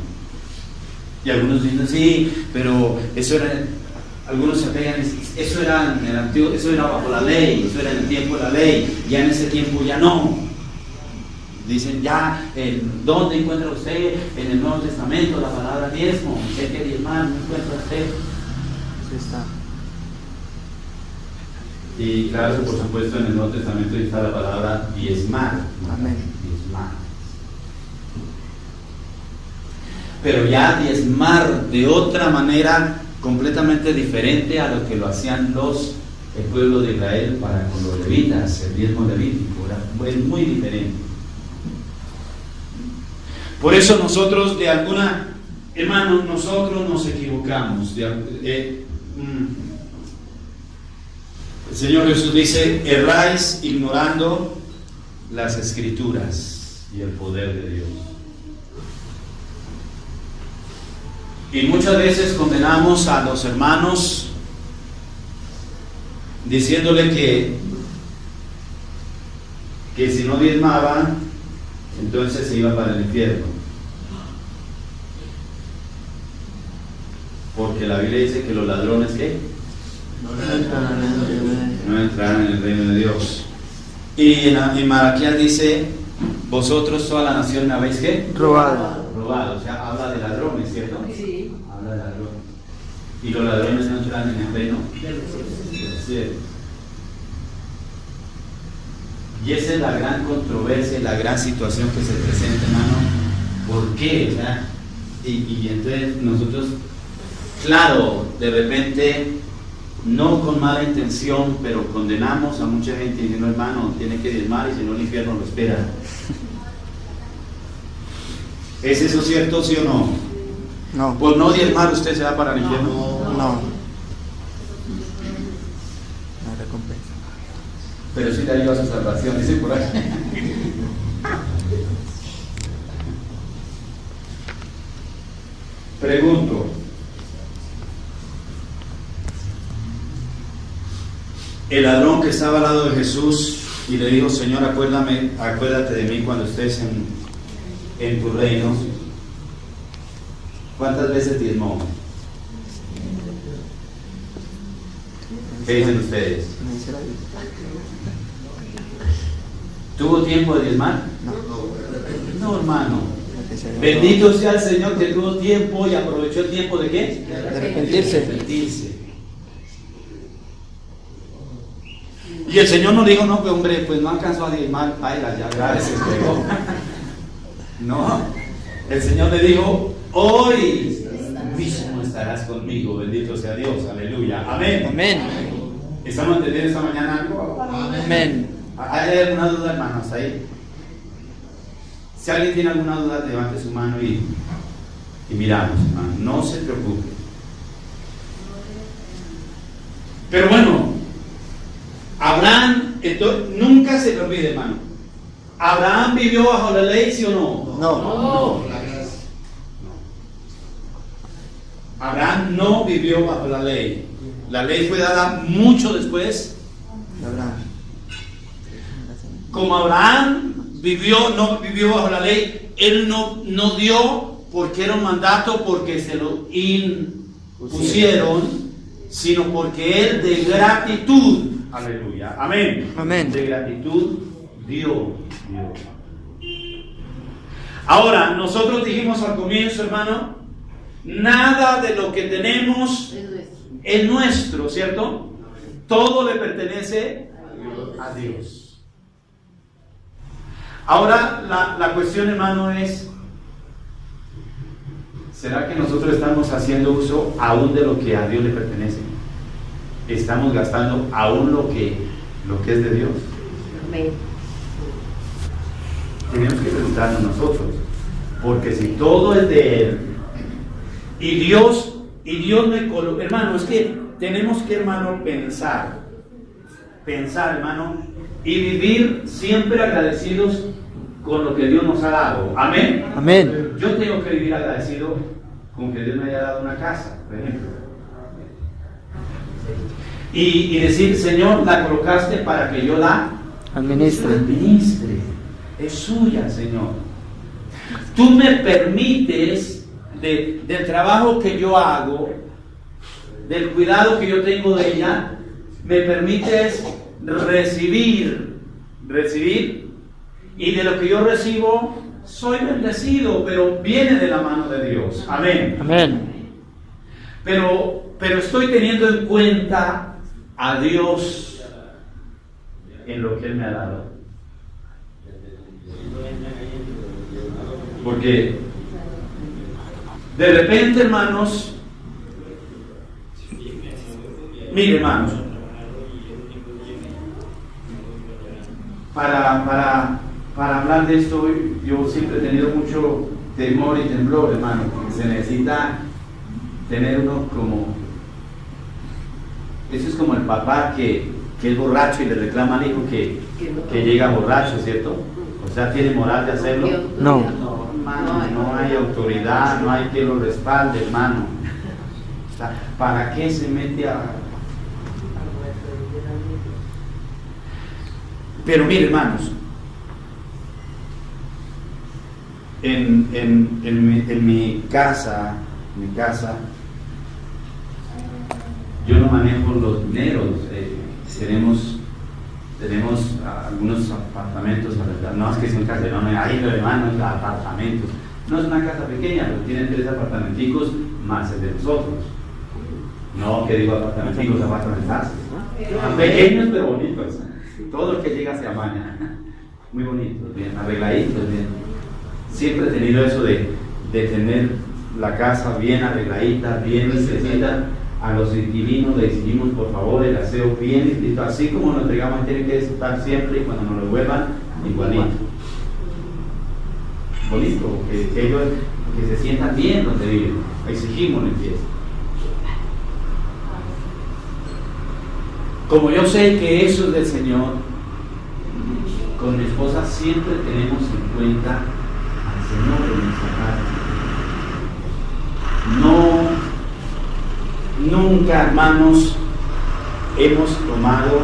Y algunos dicen, sí, pero eso era, algunos se apegan, eso era en el antiguo, eso era bajo la ley, eso era en el tiempo de la ley, ya en ese tiempo ya no. Dicen, ya, ¿dónde encuentra usted en el Nuevo Testamento la palabra diezmo? Usted que diezmar, no encuentra usted. Sí está. Y claro, por supuesto, en el Nuevo Testamento está la palabra diezmar. Amén. Diezmar. Pero ya diezmar de otra manera completamente diferente a lo que lo hacían el pueblo de Israel para con los levitas, el diezmo levítico, es muy diferente. Por eso nosotros hermanos, nosotros nos equivocamos. El Señor Jesús dice, erráis ignorando las Escrituras y el poder de Dios. Y muchas veces condenamos a los hermanos diciéndole que si no diezmaban, entonces se iba para el infierno. Porque la Biblia dice que los ladrones, ¿qué? No entrarán en el reino de Dios. Y en Malaquías dice, vosotros toda la nación me habéis, ¿qué? Robado. Robado, o sea, habla de ladrones, ¿cierto? Sí. Habla de ladrones. Y los ladrones no entran en el reino de los cielos. Y esa es la gran controversia, la gran situación que se presenta, hermano. ¿Por qué? O sea, y entonces nosotros, claro, de repente, no con mala intención, pero condenamos a mucha gente diciendo, hermano, tiene que diezmar y si no el infierno lo espera. ¿Es eso cierto, sí o no? No. Por no diezmar usted se va para el infierno. No. No recompensa. Pero sí le ayuda a su salvación, dice por ahí. Pregunto, el ladrón que estaba al lado de Jesús y le dijo, Señor, acuérdate de mí cuando estés en tu reino, ¿cuántas veces diezmó? ¿Qué dicen ustedes? ¿Tuvo tiempo de diezmar? No, hermano. Bendito sea el Señor que tuvo tiempo y aprovechó el tiempo de qué? De arrepentirse. De arrepentirse. Y el Señor no dijo, no, que hombre, pues no alcanzó a diezmar, baila, ya gracias, pero no. El Señor le dijo, hoy mismo estarás conmigo, bendito sea Dios, aleluya, amén. Amén. ¿Estamos entendiendo esta mañana algo? Amén. ¿Hay alguna duda, hermano, hasta ahí? Si alguien tiene alguna duda, levante su mano y miramos, hermano, no se preocupe. Pero bueno, Abraham, nunca se le olvide, hermano. ¿Abraham vivió bajo la ley, sí o no? No. Abraham no vivió bajo la ley. La ley fue dada mucho después. Como Abraham no vivió bajo la ley, él no dio porque era un mandato, porque se lo impusieron, sino porque él de gratitud, aleluya, amén, Amén. de gratitud dio. Ahora, nosotros dijimos al comienzo, hermano, nada de lo que tenemos es nuestro, ¿cierto? Todo le pertenece a Dios. Ahora, la cuestión, hermano, es, ¿será que nosotros estamos haciendo uso aún de lo que a Dios le pertenece? ¿Estamos gastando aún lo que es de Dios? Amén. Tenemos que preguntarnos nosotros, porque si todo es de Él, y Dios me coloca, hermano, es que tenemos que, hermano, pensar, hermano, y vivir siempre agradecidos con lo que Dios nos ha dado. Amén. Amén. Yo tengo que vivir agradecido con que Dios me haya dado una casa, por ejemplo. Y decir, Señor, la colocaste para que yo la Administre. administre. Es suya, Señor. Tú me permites del trabajo que yo hago, del cuidado que yo tengo de ella, me permite es recibir, y de lo que yo recibo soy bendecido, pero viene de la mano de Dios. Amén. Amén. Pero estoy teniendo en cuenta a Dios en lo que Él me ha dado. Porque de repente, hermanos, mire, hermanos, para hablar de esto, yo siempre he tenido mucho temor y temblor, hermano, porque se necesita tener uno como... Eso es como el papá que es borracho y le reclama al hijo que llega borracho, ¿cierto? O sea, ¿tiene moral de hacerlo? No. No, hermano, no hay autoridad, no hay quien lo respalde, hermano. O sea, ¿para qué se mete a...? Pero mire, hermanos, en mi casa, yo no manejo los dineros. Tenemos algunos apartamentos, no es que sea un caserón, ahí lo hermano, apartamentos. No es una casa pequeña, pero tienen 3 apartamenticos más el de nosotros. No, que digo apartamenticos, apartamentazos. Son pequeños pero bonitos. Todo el que llega se amaña. Muy bonitos, bien arregladitos, bien. Siempre he tenido eso de tener la casa bien arregladita, bien limpiecita. A los inquilinos le exigimos por favor el aseo bien limpito, así como nos entregamos, tiene que estar siempre, y cuando nos lo devuelvan, igualito. Bonito, que ellos que se sientan bien donde viven. Exigimos limpieza. Como yo sé que eso es del Señor, con mi esposa siempre tenemos en cuenta al Señor en nuestra casa. Nunca, hermanos, hemos tomado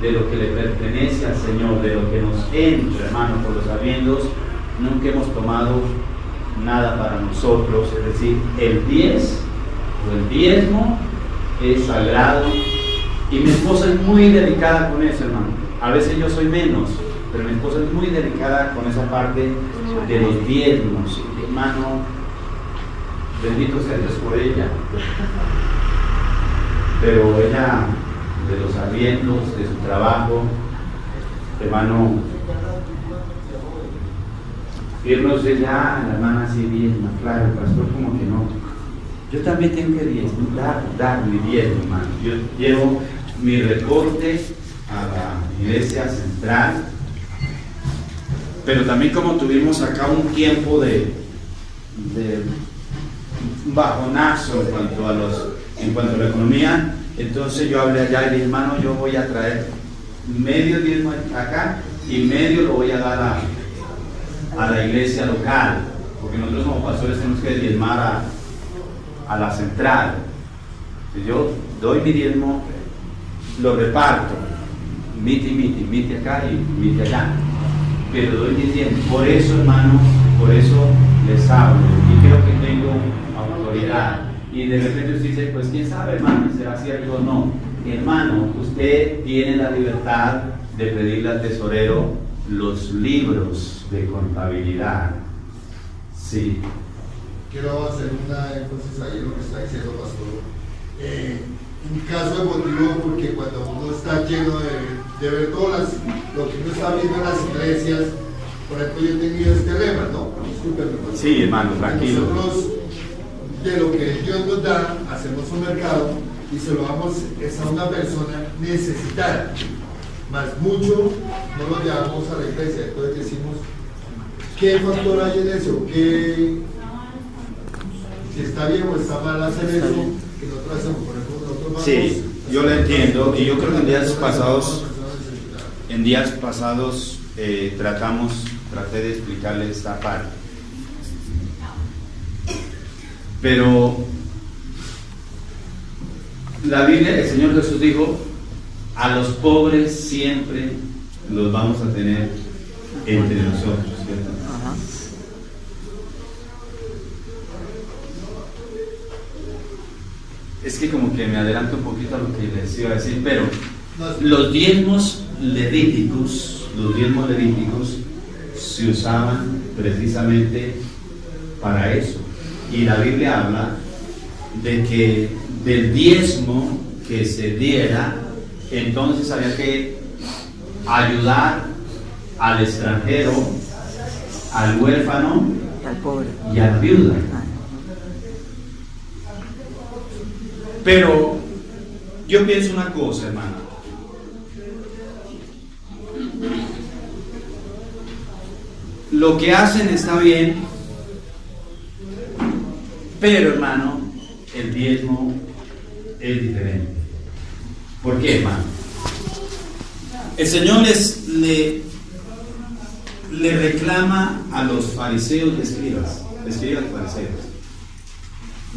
de lo que le pertenece al Señor, de lo que nos entra, hermanos, por los habiendos. Nunca hemos tomado nada para nosotros, es decir, el 10 o el diezmo es sagrado, y mi esposa es muy delicada con eso, hermano. A veces yo soy menos, pero mi esposa es muy delicada con esa parte de los diezmos, hermano. Bendito sea Dios por ella. Pero ella, de los arriendos, de su trabajo, hermano, irnos de ya, la hermana sí diezma, claro, el pastor como que no. Yo también tengo que dar mi diezmo, hermano. Yo llevo mi reporte a la iglesia central, pero también como tuvimos acá un tiempo de un bajonazo en cuanto a la economía, entonces yo hablé allá y dije, hermano, yo voy a traer medio diezmo acá y medio lo voy a dar a la iglesia local, porque nosotros como pastores tenemos que diezmar a la central. Entonces yo doy mi diezmo, lo reparto, mite acá y mite allá, pero doy mi diezmo. Por eso, hermano, por eso les hablo y creo que tengo autoridad. Y de repente usted dice, pues quién sabe, hermano, será cierto o no. Hermano, usted tiene la libertad de pedirle al tesorero los libros de contabilidad. Sí. Quiero hacer una énfasis ahí en lo que está diciendo, pastor. En caso emotivo, porque cuando uno está lleno de ver todas lo que uno está viendo en las iglesias, por ejemplo, yo he tenido este lema, ¿no? Discúlpenme. Sí, hermano, tranquilo. Nosotros, de lo que Dios nos da, hacemos un mercado y se lo damos a una persona necesitada, más mucho no lo llevamos a la iglesia. Entonces decimos, ¿qué factor hay en eso? Si está bien o está mal hacer eso, que nosotros hacemos, por ejemplo, nosotros vamos. Sí, yo lo entiendo, y yo creo que en días pasados traté de explicarle esta parte. Pero la Biblia, el Señor Jesús dijo, a los pobres siempre los vamos a tener entre nosotros, ¿cierto? Es que como que me adelanto un poquito a lo que les iba a decir, pero los diezmos levíticos se usaban precisamente para eso. Y la Biblia habla de que del diezmo que se diera, entonces había que ayudar al extranjero, al huérfano Al pobre. y a la viuda. Pero yo pienso una cosa, hermano. Lo que hacen está bien, pero hermano, el diezmo es diferente. ¿Por qué, hermano? El Señor le reclama a los fariseos y escribas y fariseos.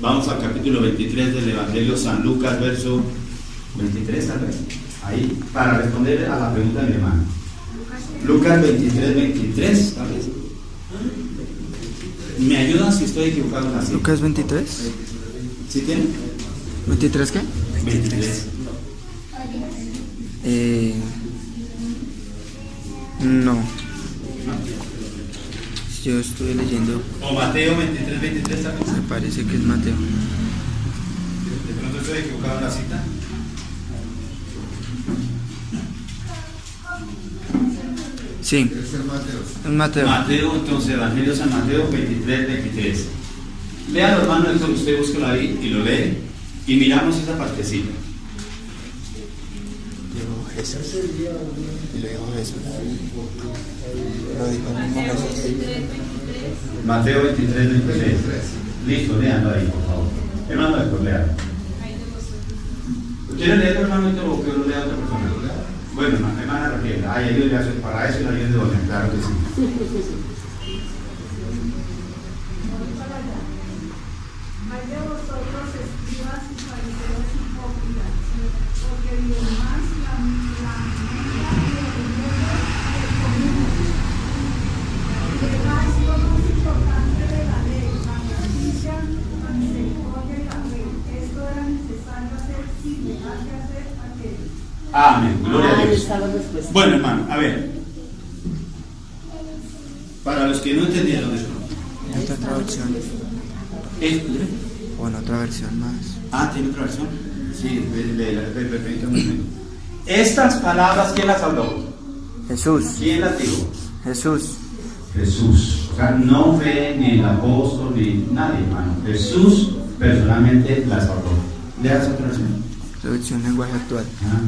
Vamos al capítulo 23 del Evangelio San Lucas, verso 23, tal vez. Ahí, para responder a la pregunta de mi hermano. Lucas 23, tal vez. ¿Me ayudan si estoy equivocado en la cita? Lucas 23. ¿Sí tienen? ¿23 qué? 23. No. Yo estuve leyendo, O Mateo 23 también. me parece que es Mateo. ¿De pronto estoy equivocado en la cita? Sí, Es el Mateo. es Mateo. Mateo, entonces, Evangelio San Mateo 23. Léalo, hermano, Héctor, usted búsquelo ahí y lo lee. Y miramos esa partecita. Dijo Jesús. Y lo dijo Jesús. Lo dijo el mismo Jesús. Mateo 23. Listo, léalo ahí, por favor. Hermano Héctor, léalo. ¿Quiere leerlo, hermano Héctor, o que lo lea otra persona? Bueno, hermana Raquel, ayúdele para eso y la ayuda de doña, claro que sí. Hay de vosotros, escribas y fariseos hipócritas, porque diezmáis la menta y el dinero del común. Lleváis lo más importante de la ley, la justicia, la misericordia y la fe. Esto era necesario hacer sin dejar de hacer aquello. Amén, gloria a Ahí Dios. está la respuesta. Bueno, hermano, a ver. Para los que no entendieron esto. En otra traducción. O en otra versión más. ¿Tiene otra versión? Sí, permítame un momento. Estas palabras, ¿quién las habló? Jesús. ¿Quién las dijo? Jesús. Jesús. O sea, no fue ni el apóstol ni nadie, hermano. Jesús personalmente las habló. ¿Leas otra versión? Traducción lenguaje actual. Ah.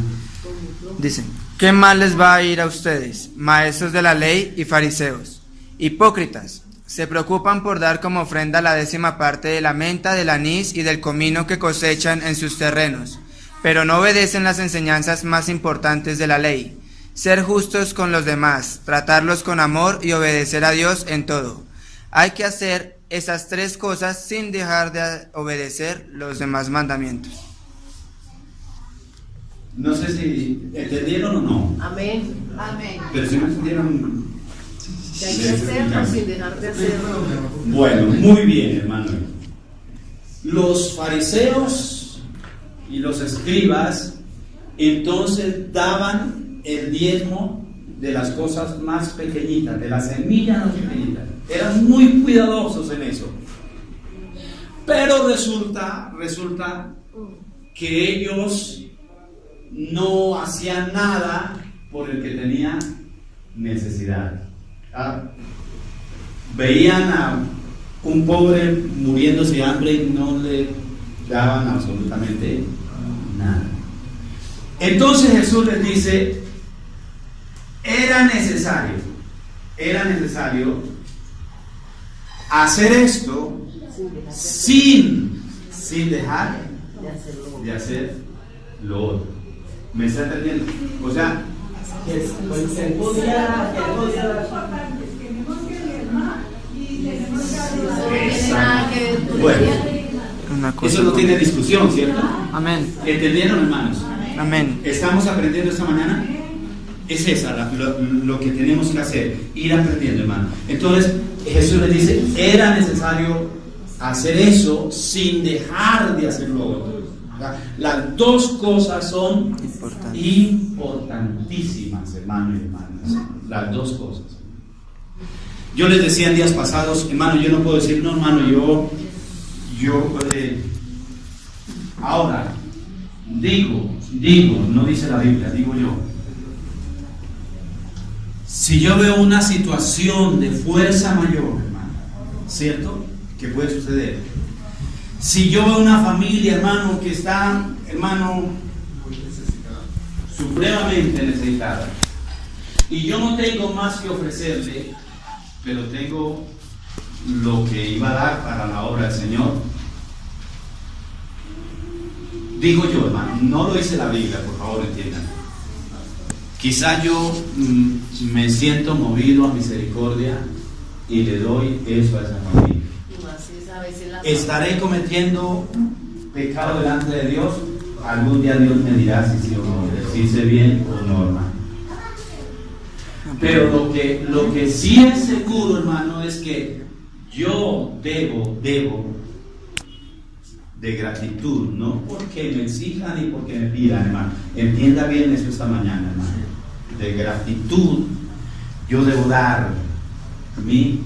Dicen, ¿qué mal les va a ir a ustedes, maestros de la ley y fariseos? Hipócritas, se preocupan por dar como ofrenda la 10ª parte de la menta, del anís y del comino que cosechan en sus terrenos, pero no obedecen las enseñanzas más importantes de la ley: ser justos con los demás, tratarlos con amor y obedecer a Dios en todo. Hay que hacer esas 3 cosas sin dejar de obedecer los demás mandamientos. No sé si entendieron o no. Amén. Pero si no entendieron. Que hay que hacerlo sin dejar de hacerlo. Bueno, muy bien, hermano. Los fariseos y los escribas entonces daban el diezmo de las cosas más pequeñitas, de las semillas más pequeñitas. Eran muy cuidadosos en eso. Pero resulta que ellos no hacían nada por el que tenía necesidad. Veían a un pobre muriéndose de hambre y no le daban absolutamente nada. Entonces Jesús les dice, era necesario hacer esto sin dejar de hacer lo otro. ¿Me está entendiendo? O sea, Él podía Tenemos que diezmar y tenemos que exacto. Bueno, Una cosa. eso no tiene discusión, ¿cierto? Amén. ¿Entendieron, hermanos? Amén. ¿Estamos aprendiendo esta mañana? Es esa lo que tenemos que hacer, ir aprendiendo, hermano. Entonces Jesús les dice, era necesario hacer eso sin dejar de hacer lo otro. Las dos cosas son importantísimas, hermano y hermanas. Las dos cosas. Yo les decía en días pasados, hermano, yo no puedo decir, no, hermano, ahora, digo, no dice la Biblia, digo yo. Si yo veo una situación de fuerza mayor, hermano, ¿cierto? Que puede suceder. Si yo veo una familia, hermano, que está, hermano, supremamente necesitada, y yo no tengo más que ofrecerle, pero tengo lo que iba a dar para la obra del Señor, digo yo, hermano, no lo dice la Biblia, por favor, entiendan. Quizá yo me siento movido a misericordia y le doy eso a esa familia. ¿Estaré cometiendo pecado delante de Dios? Algún día Dios me dirá si sí o no, si hice bien o no, hermano. Pero lo que sí es seguro, hermano, es que yo debo de gratitud, no porque me exijan ni porque me pidan, hermano. Entienda bien eso esta mañana, hermano. De gratitud, yo debo dar mi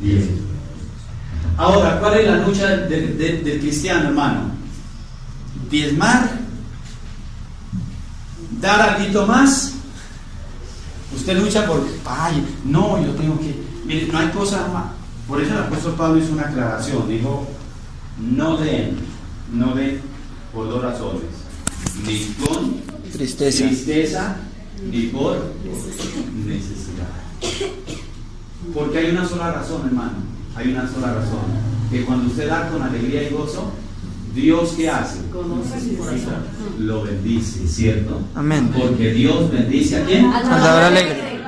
diezmo. Ahora, ¿cuál es la lucha del cristiano, hermano? Diezmar, dar algo más. Usted lucha por, ay, no, yo tengo que, mire, no hay cosa más. Por eso el apóstol Pablo hizo una aclaración, dijo, no den por dos razones, ni con tristeza ni por necesidad. Porque hay una sola razón, hermano. Hay una sola razón, que cuando usted da con alegría y gozo, Dios ¿qué hace? Lo bendice, ¿cierto? Amén. Porque Dios bendice ¿a quién? Al dador alegre.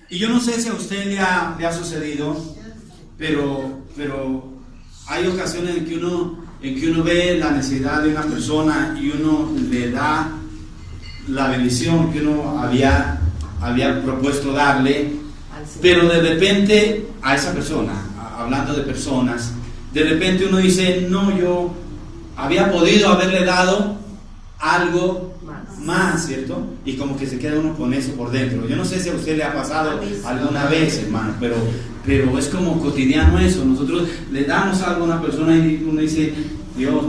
Y yo no sé si a usted le ha sucedido, pero hay ocasiones en que uno ve la necesidad de una persona y uno le da la bendición que uno había propuesto darle. Pero de repente a esa persona, hablando de personas, de repente uno dice, no, yo había podido haberle dado algo más, ¿cierto? Y como que se queda uno con eso por dentro. Yo no sé si a usted le ha pasado alguna vez, hermano, pero es como cotidiano eso. Nosotros le damos algo a una persona y uno dice, Dios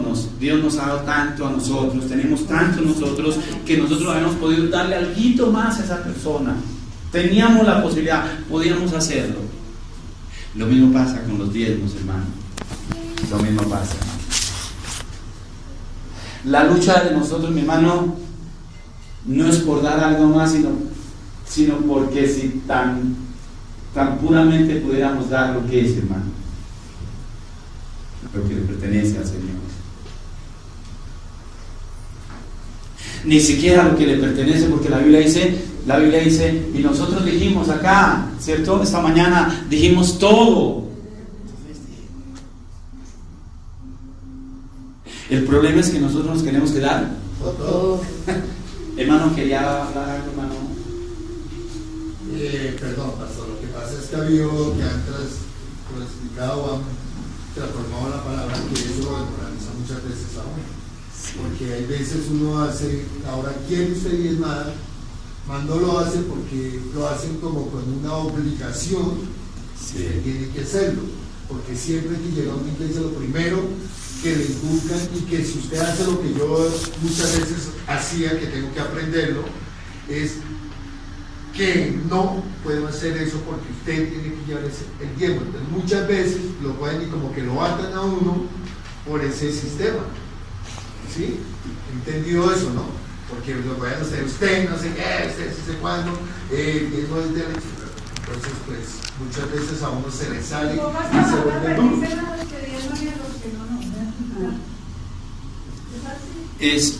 nos ha dado tanto a nosotros, tenemos tanto nosotros, que nosotros habíamos podido darle algo más a esa persona. Teníamos la posibilidad, podíamos hacerlo. Lo mismo pasa con los diezmos, hermano. Lo mismo pasa. La lucha de nosotros, mi hermano, no es por dar algo más, sino porque si tan puramente pudiéramos dar lo que es, hermano, lo que le pertenece al Señor. Ni siquiera lo que le pertenece, porque la Biblia dice, y nosotros dijimos acá, ¿cierto? Esta mañana dijimos todo. El problema es que nosotros nos queremos quedar todo. Hermano, quería hablar algo, hermano. Perdón, pastor, lo que pasa es que ha habido que han explicado o han transformado la palabra, que eso lo demoraliza muchas veces a uno. Porque hay veces uno hace, ahora quiere usted diezmar, no lo hace porque lo hacen como con una obligación, que tiene que hacerlo. Porque siempre que llega a una iglesia, lo primero que le inculcan, y que si usted hace lo que yo muchas veces hacía, que tengo que aprenderlo, es que no puedo hacer eso porque usted tiene que llevar el diezmo. Entonces muchas veces lo pueden y como que lo atan a uno por ese sistema. ¿Sí? ¿Entendido eso, no? Porque lo pueden hacer usted, no sé qué, usted no sé cuándo, eso es derecho. Entonces, pues, muchas veces a uno se le sale y se vuelve duro. Es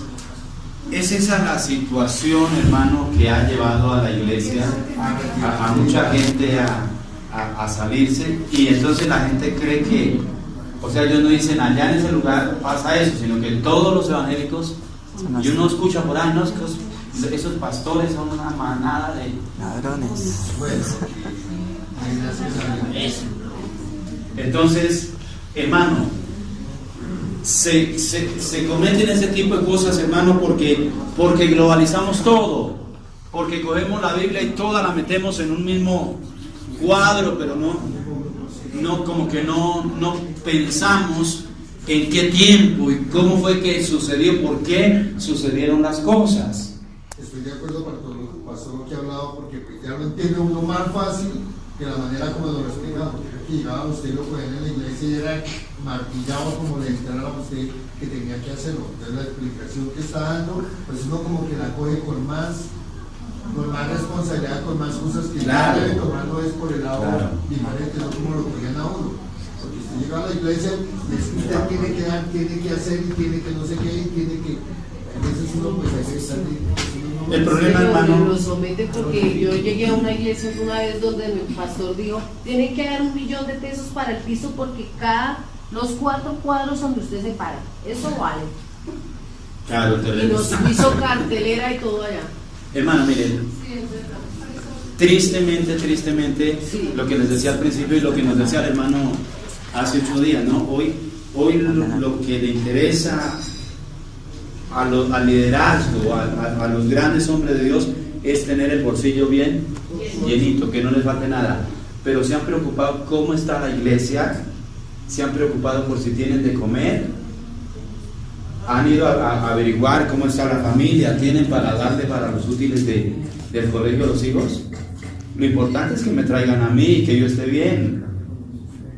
esa la situación, hermano, que ha llevado a la iglesia, a mucha gente a salirse, y entonces la gente cree que, o sea, ellos no dicen allá en ese lugar pasa eso, sino que todos los evangélicos, y uno escucha por ahí, no, esos pastores son una manada de ladrones. Bueno, entonces, hermano, se cometen ese tipo de cosas, hermano, porque globalizamos todo, porque cogemos la Biblia y toda la metemos en un mismo cuadro, pero no como que no pensamos en qué tiempo y cómo fue que sucedió, por qué sucedieron las cosas. Estoy de acuerdo con pastor lo que ha hablado, porque ya lo entiende uno más fácil que la manera como lo explicaba. Que llegaba usted, lo cogían en la iglesia y era martillado como le entrara a usted que tenía que hacerlo. Entonces la explicación que está dando, pues uno como que la coge con más responsabilidad, con más cosas que claro. debe tomarlo es por el lado Claro. diferente, no como lo cogían a uno. Porque usted llega a la iglesia y es que usted tiene que dar, tiene que hacer y tiene que no sé qué, y tiene que. A veces uno pues hay que estar. El problema, hermano, lo somete porque yo llegué a una iglesia una vez donde mi pastor dijo, tienen que dar $1.000.000 de pesos para el piso porque los 4 cuadros donde usted se para, eso vale. claro, Y nos hizo cartelera y todo allá. hermano, miren, tristemente, Sí. lo que les decía al principio y lo que nos decía el hermano hace 8 días, ¿no? Hoy lo que le interesa al liderazgo, a los grandes hombres de Dios, es tener el bolsillo bien llenito, que no les falte nada. Pero se han preocupado cómo está la iglesia, se han preocupado por si tienen de comer, han ido a averiguar cómo está la familia, tienen para darle para los útiles del colegio a los hijos. Lo importante es que me traigan a mí, que yo esté bien.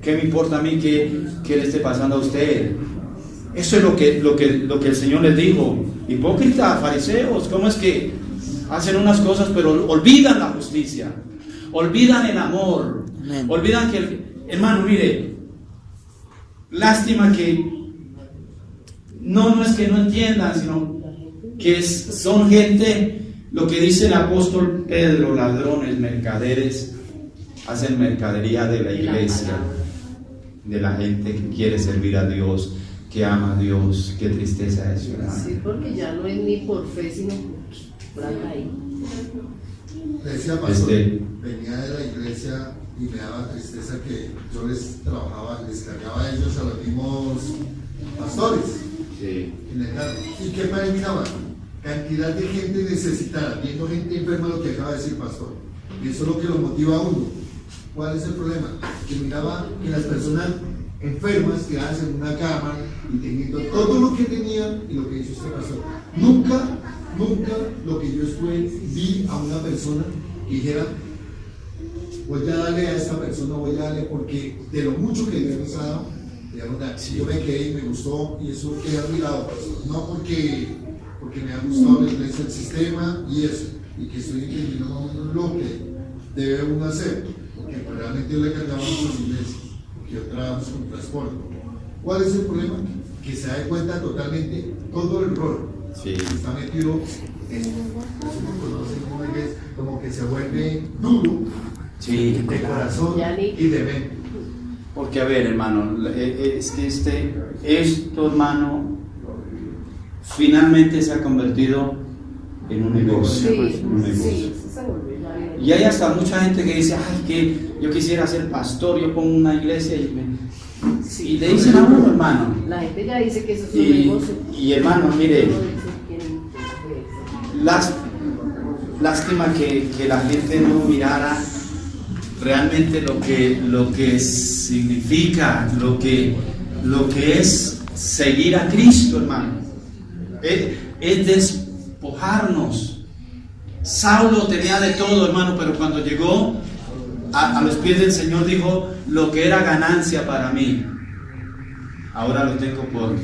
¿Qué me importa a mí que le esté pasando a usted? Eso es lo que el Señor les dijo. Hipócritas, fariseos, ¿cómo es que hacen unas cosas pero olvidan la justicia? Olvidan el amor. Amén. Olvidan hermano, mire, lástima que no es que no entiendan, sino que son gente, lo que dice el apóstol Pedro, ladrones, mercaderes, hacen mercadería de la iglesia, de la gente que quiere servir a Dios, que ama a Dios. Qué tristeza eso, hermano. Sí, porque ya no es ni por fe, sino por ahí. Decía pastor, venía de la iglesia y me daba tristeza que yo les cargaba a ellos, a los mismos pastores. Sí. ¿Y qué me miraban? Cantidad de gente necesitada, viendo gente enferma, lo que acaba de decir pastor. Y eso es lo que lo motiva a uno. ¿Cuál es el problema? Que miraba que las personas enfermas quedaban en una cama y teniendo todo lo que tenían y lo que hizo este pastor. Nunca lo que yo vi a una persona que dijera, voy a darle a esta persona, voy a darle porque de lo mucho que le hemos dado, yo me quedé y me gustó y eso queda a mi lado, no porque me ha gustado la iglesia, el sistema y eso, y que estoy entendiendo más o menos lo que debe uno hacer, porque realmente yo le cargaba muchas iglesias, porque yo trabajo con transporte. ¿Cuál es el problema? Que se da cuenta totalmente todo el rol que está metido en una iglesia, como que se vuelve duro de corazón y de mente. Porque, a ver, hermano, es que esto, hermano, finalmente se ha convertido en un negocio. Y hay hasta mucha gente que dice, ay, que yo quisiera ser pastor, yo pongo una iglesia y le dicen a uno, hermano. La gente ya dice que eso es un negocio. Y hermano, mire, lástima que la gente no mirara realmente lo que significa, lo que es seguir a Cristo, hermano. Es despojarnos. Saulo tenía de todo, hermano, pero cuando llegó a los pies del Señor dijo, lo que era ganancia para mí, ahora lo tengo por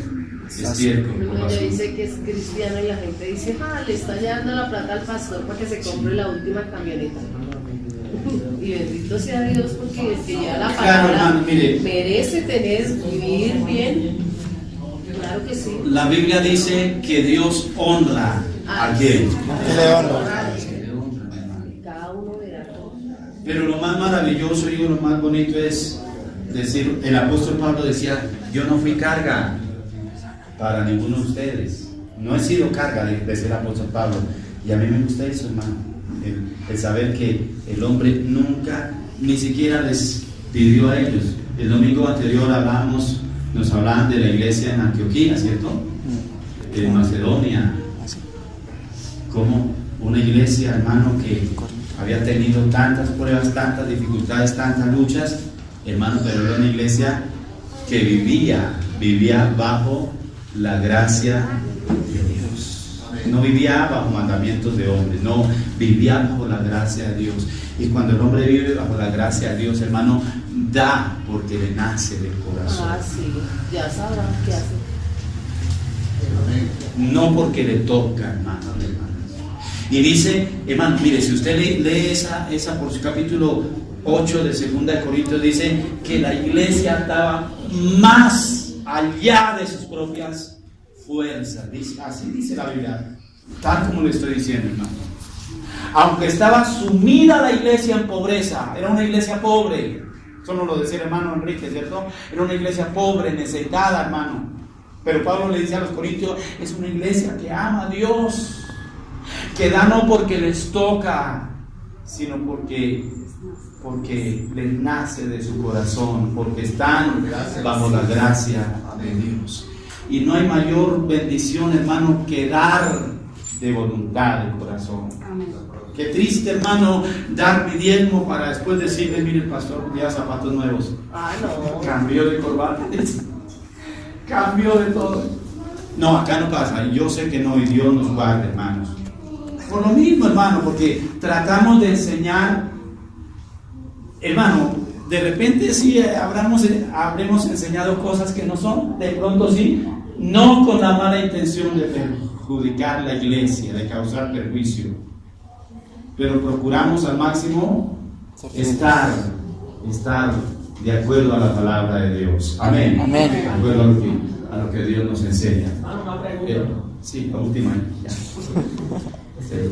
estiércol. Uno ya dice que es cristiano y la gente dice, le está llevando la plata al pastor para que se compre la última camioneta. Y bendito sea Dios porque el que lleva la palabra, claro, hermano, mire, merece vivir bien. Claro que sí. La Biblia dice que Dios honra a quien le honra. Cada uno verá todo. Pero lo más maravilloso y lo más bonito es decir, el apóstol Pablo decía, yo no fui carga para ninguno de ustedes. No he sido carga de ser apóstol Pablo. Y a mí me gusta eso, hermano. El saber que el hombre nunca, ni siquiera les pidió a ellos. El domingo anterior hablamos nos hablaban de la iglesia en Antioquía, ¿cierto? En Macedonia. Como una iglesia, hermano, que había tenido tantas pruebas, tantas dificultades, tantas luchas, hermano, pero era una iglesia que vivía bajo la gracia de Dios. No vivía bajo mandamientos de hombres, no, vivía bajo la gracia de Dios. Y cuando el hombre vive bajo la gracia de Dios, hermano, da porque le nace del corazón. Ah, sí, ya sabrán qué hacer. No porque le toca, hermano. Y dice, hermano, mire, si usted lee esa por su capítulo 8 de 2 de Corintios, dice que la iglesia estaba más allá de sus propias fuerzas. Así dice la Biblia, tal como le estoy diciendo, hermano. Aunque estaba sumida la iglesia en pobreza, era una iglesia pobre. Eso no lo decía el hermano Enrique, ¿cierto? Era una iglesia pobre, necesitada, hermano. Pero Pablo le dice a los corintios, es una iglesia que ama a Dios, que da no porque les toca, sino porque les nace de su corazón, porque están bajo la gracia de Dios. Y no hay mayor bendición, hermano, que dar de voluntad del corazón. Qué triste, hermano, dar mi diezmo para después decirle, mire, pastor, ya zapatos nuevos. Ah, no. Cambio de corbata. Cambio de todo. No, acá no pasa. Yo sé que no, y Dios nos guarde, hermanos. Por lo mismo, hermano, porque tratamos de enseñar, hermano, de repente sí habremos enseñado cosas que no son, de pronto sí, no con la mala intención de perjudicar la iglesia, de causar perjuicio, pero procuramos al máximo estar de acuerdo a la palabra de Dios. Amén. Amén. De acuerdo a lo que Dios nos enseña. Una pregunta. Sí, la última. Ya.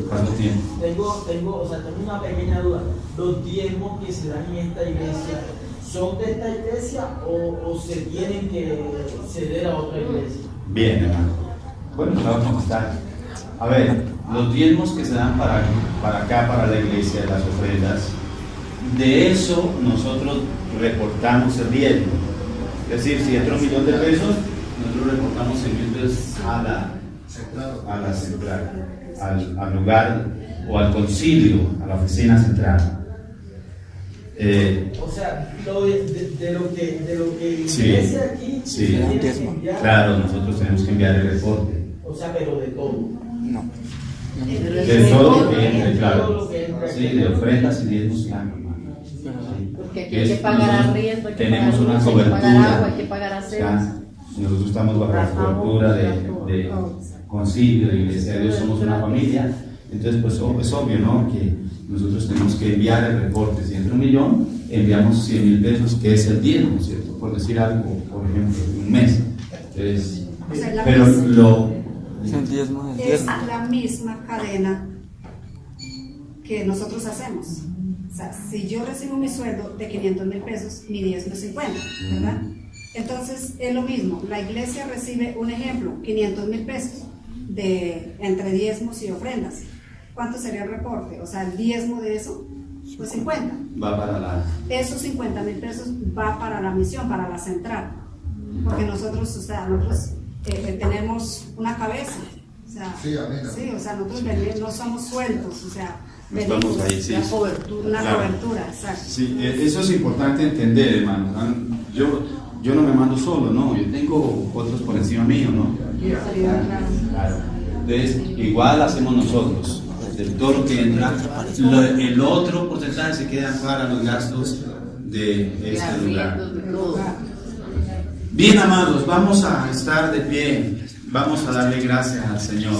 ¿Cuánto tiempo? Tengo una pequeña duda. ¿Los diezmos que se dan en esta iglesia son de esta iglesia o se tienen que ceder a otra iglesia? Bien, hermano. Bueno, la vamos a contestar. A ver, los diezmos que se dan para acá, para la iglesia, las ofrendas, de eso nosotros reportamos el diezmo. Es decir, si entra $1 millón, nosotros reportamos $1,000 a la central, al lugar o al concilio, a la oficina central. O sea, de lo que Sí, ingrese aquí, sí, tiene que enviar. claro, nosotros tenemos que enviar el reporte. O sea, pero de todo. No. De todo lo que entre, claro. Sí, de ofrendas y diezmos, claro, hermano. Porque aquí hay que pagar arriendo, hay que tenemos pagar una luz, hay que pagar cobertura. agua, hay que pagar aceite. Nosotros estamos bajo la cobertura de concilio, de iglesia de Dios, somos una familia. Entonces, pues es obvio, ¿no? Que nosotros tenemos que enviar el reporte. Si entra $1 millón, enviamos $100,000, que es el diezmo, ¿cierto? Por decir algo, por ejemplo, un mes. Entonces, O sea, la pero misma- Es el diezmo del es diezmo. la misma cadena que nosotros hacemos. O sea, si yo recibo mi sueldo de $500,000, mi diezmo es 50, ¿verdad? Entonces es lo mismo. La iglesia recibe, un ejemplo, $500,000 entre diezmos y ofrendas. ¿Cuánto sería el reporte? O sea, el diezmo de eso, pues 50. va para la... Esos $50,000 va para la misión, para la central. Porque nosotros, o sea, tenemos una cabeza. O sea, Sí, amén. sí, o sea, nosotros no somos sueltos, o sea, No estamos venimos ahí, sí. una cobertura, Claro. exacto. Sí, eso es importante entender, hermano. Yo no me mando solo, no, yo tengo otros por encima mío, ¿no? Claro. Entonces, igual hacemos nosotros. Del todo lo que entra, el otro porcentaje se queda para los gastos de este lugar. Bien, amados, vamos a estar de pie, vamos a darle gracias al Señor.